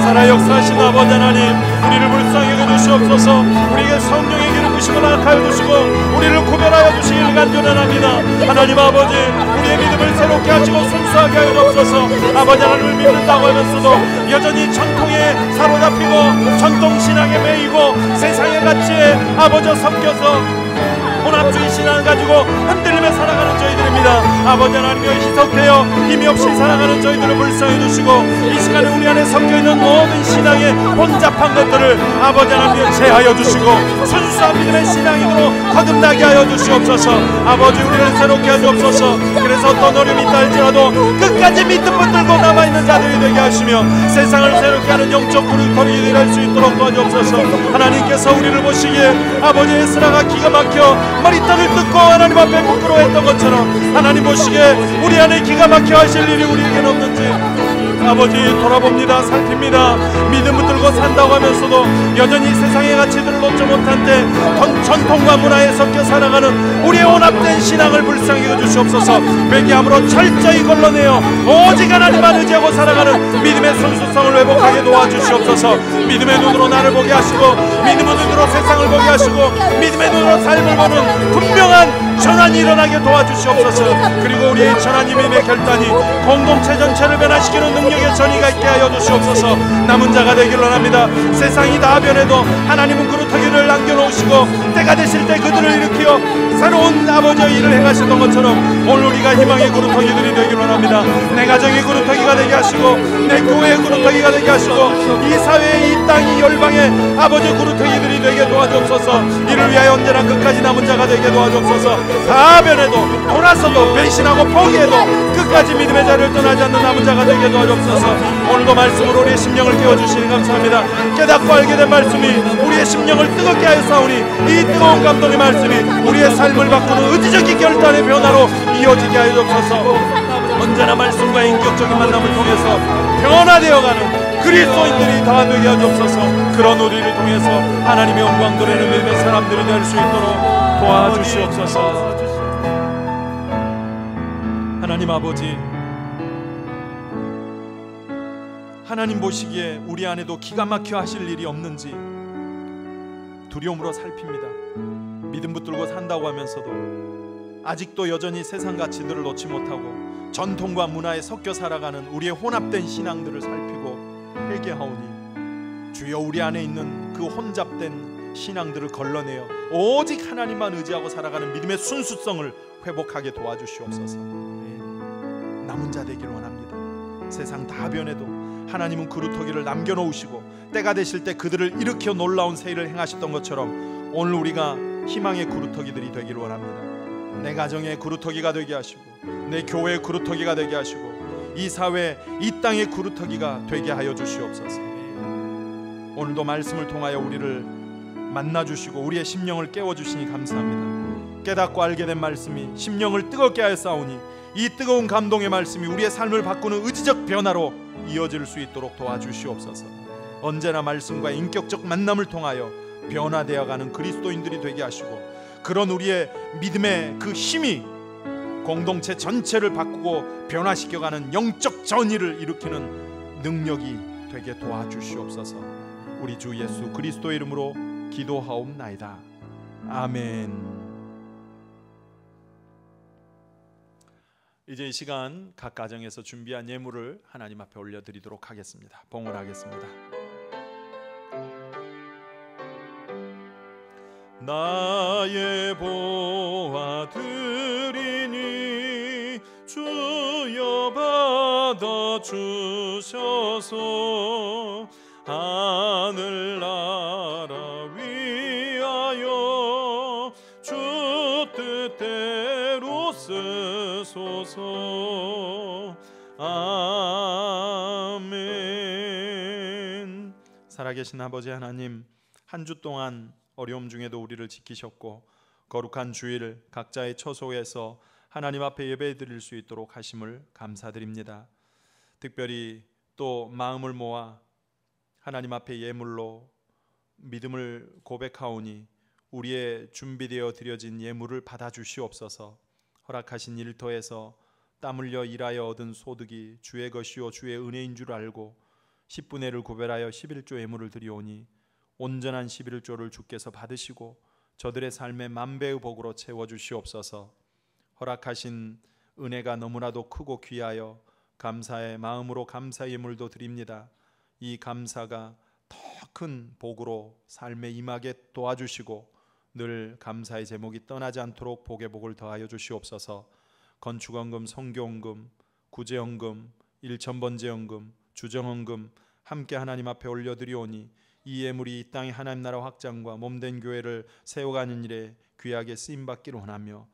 Speaker 1: 살아 역사하신 아버지 하나님, 우리를 불쌍히 여겨주시옵소서. 우리에게 성령의 기름 부심을 허락하여 주시고 우리를 구별하여 주시기를 간절합니다. 하나님 아버지, 우리의 믿음을 새롭게 하시고 순수하게 하여 주옵소서. 아버지 하나님을 믿는다고 하면서도 여전히 전통에 사로잡히고 전통신앙에 매이고 세상의 가치에 아버지 섞여서 혼합주의 신앙을 가지고 흔들리며 살아가는 저희들입니다. 아버지 하나님여, 희석되어 힘이 없이 살아가는 저희들을 불쌍히 주시고 이 시간에 우리 안에 섞여있는 모든 신앙의 혼잡한 것들을 아버지 하나님여 제하여 주시고 순수한 믿음의 신앙인으로 거듭나게 하여 주시옵소서. 아버지, 우리를 새롭게 하시옵소서. 그래서 어떤 어려움이 있다 할지라도 끝까지 믿음 붙들고 남아있는 자들이 되게 하시며 세상을 새롭게 하는 영적 구루터기들이 될 수 있도록 도와주옵소서. 하나님께서 우리를 보시기에 아버지 에스라가 기가 막혀 머리떡을 뜯고 하나님 앞에 부끄러워했던 것처럼 하나님 보시기에 우리 안에 기가 막혀 하실 일이 우리에게는 없는지 아버지 돌아봅니다. 살핍니다. 믿음 붙들고 산다고 하면서도 여전히 세상의 가치들을 놓지 못한 때 전통과 문화에 섞여 살아가는 우리의 혼합된 신앙을 불쌍히 여주시옵소서. 회개함으로 철저히 걸러내어 오직 하나님만 의지하고 살아가는 믿음의 순수성을 회복하게 도와주시옵소서. 믿음의 눈으로 나를 보게 하시고 믿음의 눈으로 세상을 보게 하시고 믿음의 눈으로 삶을 보는 분명한 전환이 일어나게 도와주시옵소서. 그리고 우리의 전환 믿음의 결단이 공동체 전체를 변화시키는 능력의 전이가 있게 하여 주시옵소서. 남은 자가 되기를 원합니다. 세상이 다 변해도 하나님은 그루터기를 남겨놓으시고 때가 되실 때 그들을 일으키어 새로운 아버지의 일을 행하셨던 것처럼 오늘 우리가 희망의 그루터기들이 되기를 원합니다. 내 가정의 그루터기가 되게 하시고 내 교회의 그루터기가 되게 하시고 이 사회의 이 땅 이 열방의 아버지 그루터기들이 되게 도와주옵소서. 이를 위하여 언제나 끝까지 남은 자가 되게 도와주옵소서. 다 변해도 돌아서도 배신하고 포기해도 끝까지 믿음의 자리를 떠나지 않는 남은 자가 되게 도와주옵소서. 오늘도 말씀으로 우리의 심령을 깨워주시니 감사합니다. 깨닫고 알게 된 말씀이 우리의 심령을 뜨겁게 하여 싸우니 이 뜨거운 감동의 말씀이 우리의 삶을 바꾸는 의지적인 결단의 변화로 이어지게 하여 주옵소서. 언제나 말씀과 인격적인 만남을 통해서 변화되어가는 그리스도인들이 다 되게 하여 주옵소서. 그런 우리를 통해서 하나님의 영광 드리는 믿음의 사람들이 될 수 있도록 도와주시옵소서. 하나님 아버지, 하나님 보시기에 우리 안에도 기가 막혀 하실 일이 없는지 두려움으로 살핍니다. 믿음 붙들고 산다고 하면서도 아직도 여전히 세상 가치들을 놓지 못하고 전통과 문화에 섞여 살아가는 우리의 혼합된 신앙들을 살피고 회개하오니 주여 우리 안에 있는 그 혼잡된 신앙들을 걸러내어 오직 하나님만 의지하고 살아가는 믿음의 순수성을 회복하게 도와주시옵소서. 남은 자 되기를 원합니다. 세상 다 변해도 하나님은 그루터기를 남겨놓으시고 때가 되실 때 그들을 일으켜 놀라운 세일을 행하셨던 것처럼 오늘 우리가 희망의 그루터기들이 되기를 원합니다. 내 가정의 그루터기가 되게 하시고 내 교회의 그루터기가 되게 하시고 이 사회 이 땅의 그루터기가 되게 하여 주시옵소서. 오늘도 말씀을 통하여 우리를 만나주시고 우리의 심령을 깨워주시니 감사합니다. 깨닫고 알게 된 말씀이 심령을 뜨겁게 하여 싸우니 이 뜨거운 감동의 말씀이 우리의 삶을 바꾸는 의지적 변화로 이어질 수 있도록 도와주시옵소서. 언제나 말씀과 인격적 만남을 통하여 변화되어가는 그리스도인들이 되게 하시고 그런 우리의 믿음의 그 힘이 공동체 전체를 바꾸고 변화시켜가는 영적 전의를 일으키는 능력이 되게 도와주시옵소서. 우리 주 예수 그리스도의 이름으로 기도하옵나이다. 아멘. 이제 이 시간 각 가정에서 준비한 예물을 하나님 앞에 올려드리도록 하겠습니다. 봉헌하겠습니다. 나의 보아 드리니 주여 받아 주셔서 하늘나라 위하여 주 뜻대로 쓰소서. 아멘. 살아계신 아버지 하나님, 한 주 동안 어려움 중에도 우리를 지키셨고 거룩한 주일 각자의 처소에서 하나님 앞에 예배드릴 수 있도록 하심을 감사드립니다. 특별히 또 마음을 모아 하나님 앞에 예물로 믿음을 고백하오니 우리의 준비되어 드려진 예물을 받아주시옵소서. 허락하신 일터에서 땀 흘려 일하여 얻은 소득이 주의 것이요 주의 은혜인 줄 알고 10분의 1을 구별하여 11조 예물을 드리오니 온전한 11조를 주께서 받으시고 저들의 삶에 만배의 복으로 채워주시옵소서. 허락하신 은혜가 너무나도 크고 귀하여 감사의 마음으로 감사의 예물도 드립니다. 이 감사가 더 큰 복으로 삶에 임하게 도와주시고 늘 감사의 제목이 떠나지 않도록 복의 복을 더하여 주시옵소서. 건축헌금, 선교헌금, 구제헌금, 일천번제헌금, 주정헌금 함께 하나님 앞에 올려드리오니 이 예물이 이 땅의 하나님 나라 확장과 몸된 교회를 세워가는 일에 귀하게 쓰임받기를 원하며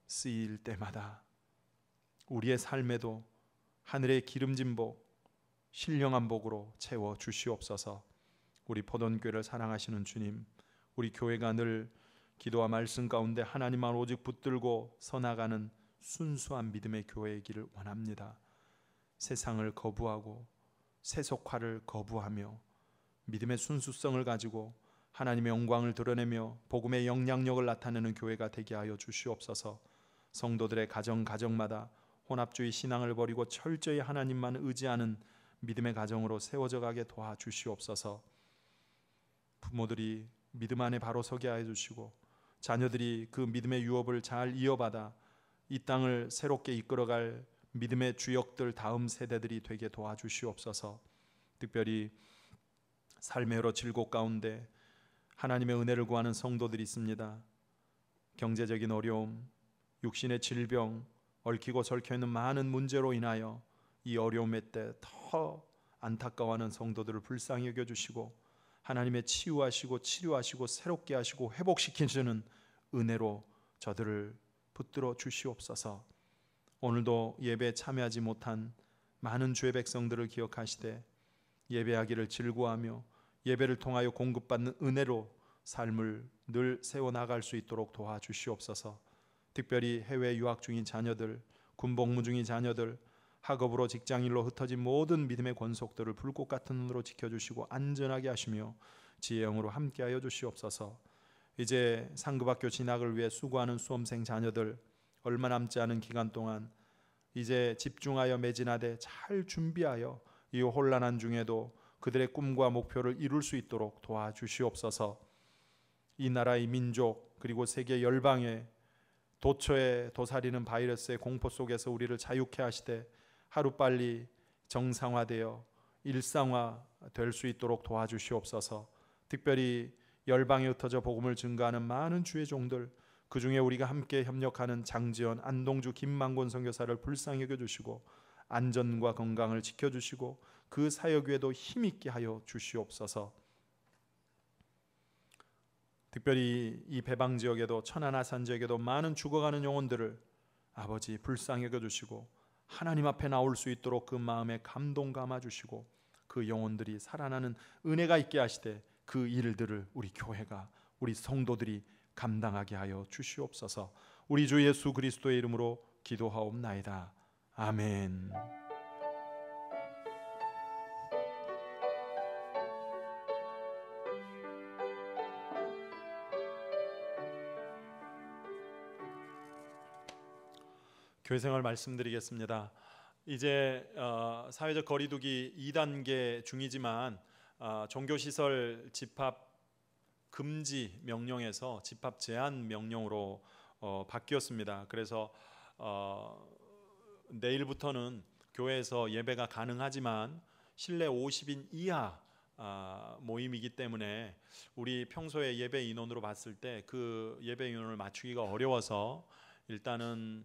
Speaker 1: 쓰일 때마다 우리의 삶에도 하늘의 기름진 복, 신령한 복으로 채워 주시옵소서. 우리 포돈교회를 사랑하시는 주님, 우리 교회가 늘 기도와 말씀 가운데 하나님만 오직 붙들고 서나가는 순수한 믿음의 교회이기를 원합니다. 세상을 거부하고 세속화를 거부하며 믿음의 순수성을 가지고 하나님의 영광을 드러내며 복음의 영향력을 나타내는 교회가 되게 하여 주시옵소서. 성도들의 가정마다 혼합주의 신앙을 버리고 철저히 하나님만 의지하는 믿음의 가정으로 세워져 가게 도와주시옵소서. 부모들이 믿음 안에 바로 서게 하여 주시고 자녀들이 그 믿음의 유업을 잘 이어받아 이 땅을 새롭게 이끌어갈 믿음의 주역들 다음 세대들이 되게 도와주시옵소서. 특별히 삶의 여러 질곡 가운데 하나님의 은혜를 구하는 성도들이 있습니다. 경제적인 어려움, 육신의 질병, 얽히고 설켜있는 많은 문제로 인하여 이 어려움의 때 더 안타까워하는 성도들을 불쌍히 여겨주시고 하나님의 치유하시고 치료하시고 새롭게 하시고 회복시키시는 은혜로 저들을 붙들어 주시옵소서. 오늘도 예배에 참여하지 못한 많은 주의 백성들을 기억하시되 예배하기를 즐거워하며 예배를 통하여 공급받는 은혜로 삶을 늘 세워나갈 수 있도록 도와주시옵소서. 특별히 해외 유학 중인 자녀들, 군복무 중인 자녀들, 학업으로 직장일로 흩어진 모든 믿음의 권속들을 불꽃 같은 눈으로 지켜주시고 안전하게 하시며 지혜의 영으로 함께하여 주시옵소서. 이제 상급학교 진학을 위해 수고하는 수험생 자녀들 얼마 남지 않은 기간 동안 이제 집중하여 매진하되 잘 준비하여 이 혼란한 중에도 그들의 꿈과 목표를 이룰 수 있도록 도와주시옵소서. 이 나라의 민족 그리고 세계 열방의 도처에 도사리는 바이러스의 공포 속에서 우리를 자유케 하시되 하루빨리 정상화되어 일상화 될 수 있도록 도와주시옵소서. 특별히 열방에 흩어져 복음을 증거하는 많은 주의 종들, 그 중에 우리가 함께 협력하는 장지연, 안동주, 김만곤 선교사를 불쌍히 여겨주시고 안전과 건강을 지켜주시고 그 사역 위에도 힘있게 하여 주시옵소서. 특별히 이 배방 지역에도 천안아산 지역에도 많은 죽어가는 영혼들을 아버지 불쌍히 여겨주시고 하나님 앞에 나올 수 있도록 그 마음에 감동 감아주시고 그 영혼들이 살아나는 은혜가 있게 하시되 그 일들을 우리 교회가 우리 성도들이 감당하게 하여 주시옵소서. 우리 주 예수 그리스도의 이름으로 기도하옵나이다. 아멘. 교회생활 말씀드리겠습니다. 이제 사회적 거리두기 2단계 중이지만 종교시설 집합 금지 명령에서 집합 제한 명령으로 바뀌었습니다. 그래서 내일부터는 교회에서 예배가 가능하지만 실내 50인 이하 모임이기 때문에 우리 평소에 예배 인원으로 봤을 때 그 예배 인원을 맞추기가 어려워서 일단은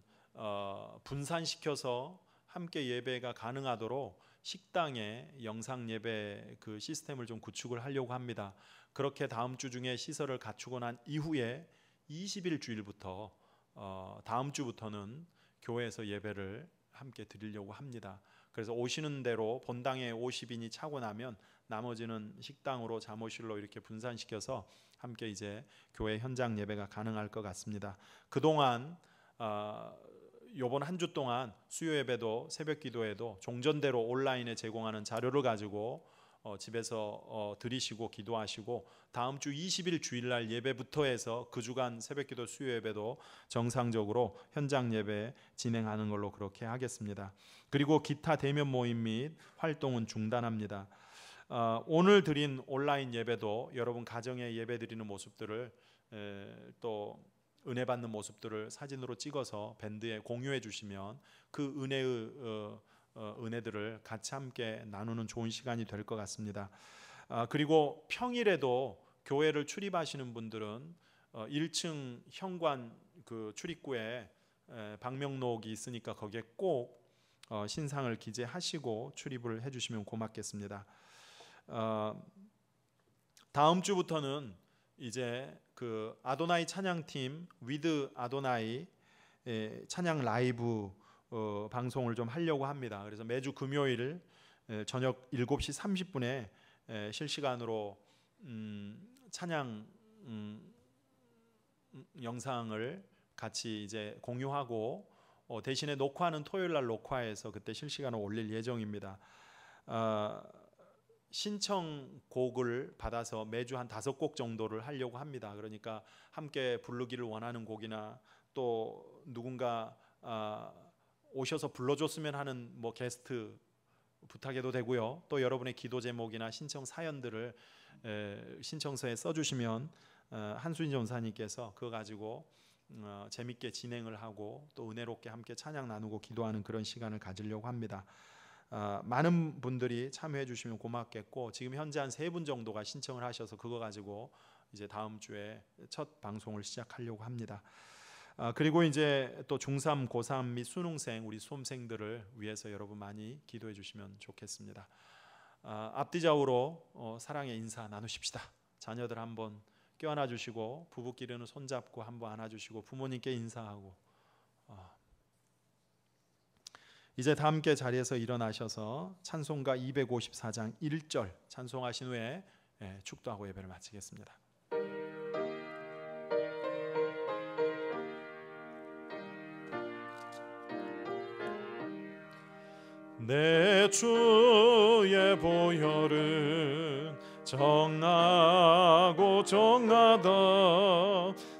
Speaker 1: 분산시켜서 함께 예배가 가능하도록 식당에 영상 예배 그 시스템을 좀 구축을 하려고 합니다. 그렇게 다음 주 중에 시설을 갖추고 난 이후에 20일 주일부터 다음 주부터는 교회에서 예배를 함께 드리려고 합니다. 그래서 오시는 대로 본당에 50인이 차고 나면 나머지는 식당으로 잠옷실로 이렇게 분산시켜서 함께 이제 교회 현장 예배가 가능할 것 같습니다. 그동안 요번 한 주 동안 수요 예배도 새벽 기도에도 종전대로 온라인에 제공하는 자료를 가지고 집에서 드리시고 기도하시고 다음 주 20일 주일날 예배부터 해서 그 주간 새벽 기도 수요 예배도 정상적으로 현장 예배 진행하는 걸로 그렇게 하겠습니다. 그리고 기타 대면 모임 및 활동은 중단합니다. 오늘 드린 온라인 예배도 여러분 가정에 예배 드리는 모습들을 또 은혜 받는 모습들을 사진으로 찍어서 밴드에 공유해 주시면 그 은혜의 은혜들을 같이 함께 나누는 좋은 시간이 될 것 같습니다. 그리고 평일에도 교회를 출입하시는 분들은 1층 현관 그 출입구에 방명록이 있으니까 거기에 꼭 신상을 기재하시고 출입을 해주시면 고맙겠습니다. 다음 주부터는 이제 그 아도나이 찬양팀 위드 아도나이 찬양 라이브 방송을 좀 하려고 합니다. 그래서 매주 금요일 저녁 7시 30분에 실시간으로 찬양 영상을 같이 이제 공유하고 대신에 녹화는 토요일 날 녹화해서 그때 실시간으로 올릴 예정입니다. 신청곡을 받아서 매주 한 5곡 정도를 하려고 합니다. 그러니까 함께 부르기를 원하는 곡이나 또 누군가 오셔서 불러줬으면 하는 뭐 게스트 부탁해도 되고요. 또 여러분의 기도 제목이나 신청 사연들을 신청서에 써주시면 한수진 전사님께서 그거 가지고 재밌게 진행을 하고 또 은혜롭게 함께 찬양 나누고 기도하는 그런 시간을 가지려고 합니다. 많은 분들이 참여해 주시면 고맙겠고 지금 현재 한 3분 정도가 신청을 하셔서 그거 가지고 이제 다음 주에 첫 방송을 시작하려고 합니다. 그리고 이제 또 중3, 고3 및 수능생 우리 수험생들을 위해서 여러분 많이 기도해 주시면 좋겠습니다. 앞뒤좌우로 사랑의 인사 나누십시다. 자녀들 한번 껴안아 주시고 부부끼리는 손잡고 한번 안아 주시고 부모님께 인사하고 이제 다 함께 자리에서 일어나셔서 찬송가 254장 1절 찬송하신 후에 축도하고 예배를 마치겠습니다. 내 주의 보혈은 정하고 정하다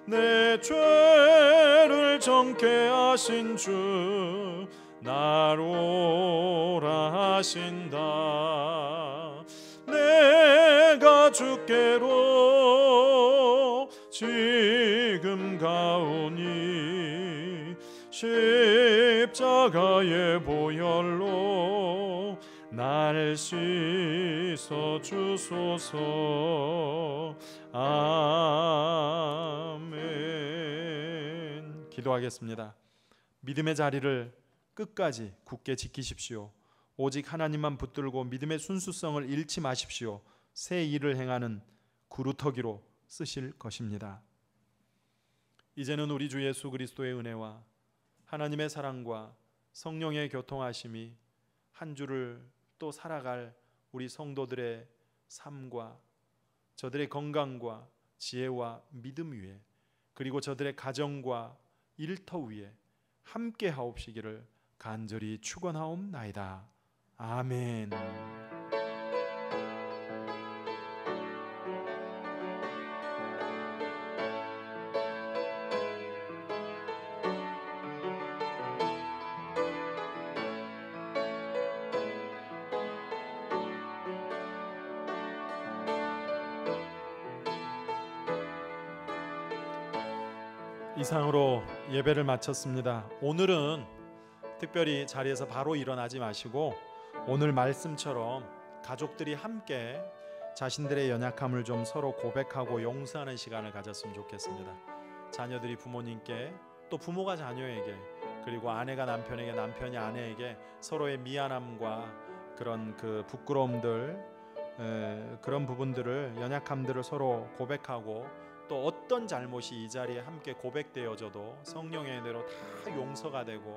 Speaker 1: 내 죄를 정케 하신 주 나로라 하신다. 내가 주께로 지금 가오니 십자가의 보혈로 날 씻어 주소서. 아멘. 기도하겠습니다. 믿음의 자리를 끝까지 굳게 지키십시오. 오직 하나님만 붙들고 믿음의 순수성을 잃지 마십시오. 새 일을 행하는 구루터기로 쓰실 것입니다. 이제는 우리 주 예수 그리스도의 은혜와 하나님의 사랑과 성령의 교통하심이 한 주를 또 살아갈 우리 성도들의 삶과 저들의 건강과 지혜와 믿음 위에 그리고 저들의 가정과 일터 위에 함께 하옵시기를 간절히 축원하옵나이다. 아멘. 이상으로 예배를 마쳤습니다. 오늘은 특별히 자리에서 바로 일어나지 마시고 오늘 말씀처럼 가족들이 함께 자신들의 연약함을 좀 서로 고백하고 용서하는 시간을 가졌으면 좋겠습니다. 자녀들이 부모님께 또 부모가 자녀에게 그리고 아내가 남편에게, 남편이 아내에게 서로의 미안함과 그런 그 부끄러움들, 그런 부분들을, 연약함들을 서로 고백하고, 또 어떤 잘못이 이 자리에 함께 고백되어져도 성령의 은혜로 다 용서가 되고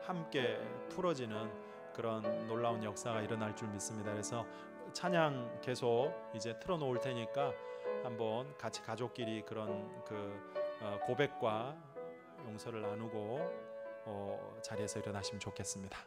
Speaker 1: 함께 풀어지는 그런 놀라운 역사가 일어날 줄 믿습니다. 그래서 찬양 계속 이제 틀어놓을 테니까 한번 같이 가족끼리 그런 고백과 용서를 나누고 자리에서 일어나시면 좋겠습니다.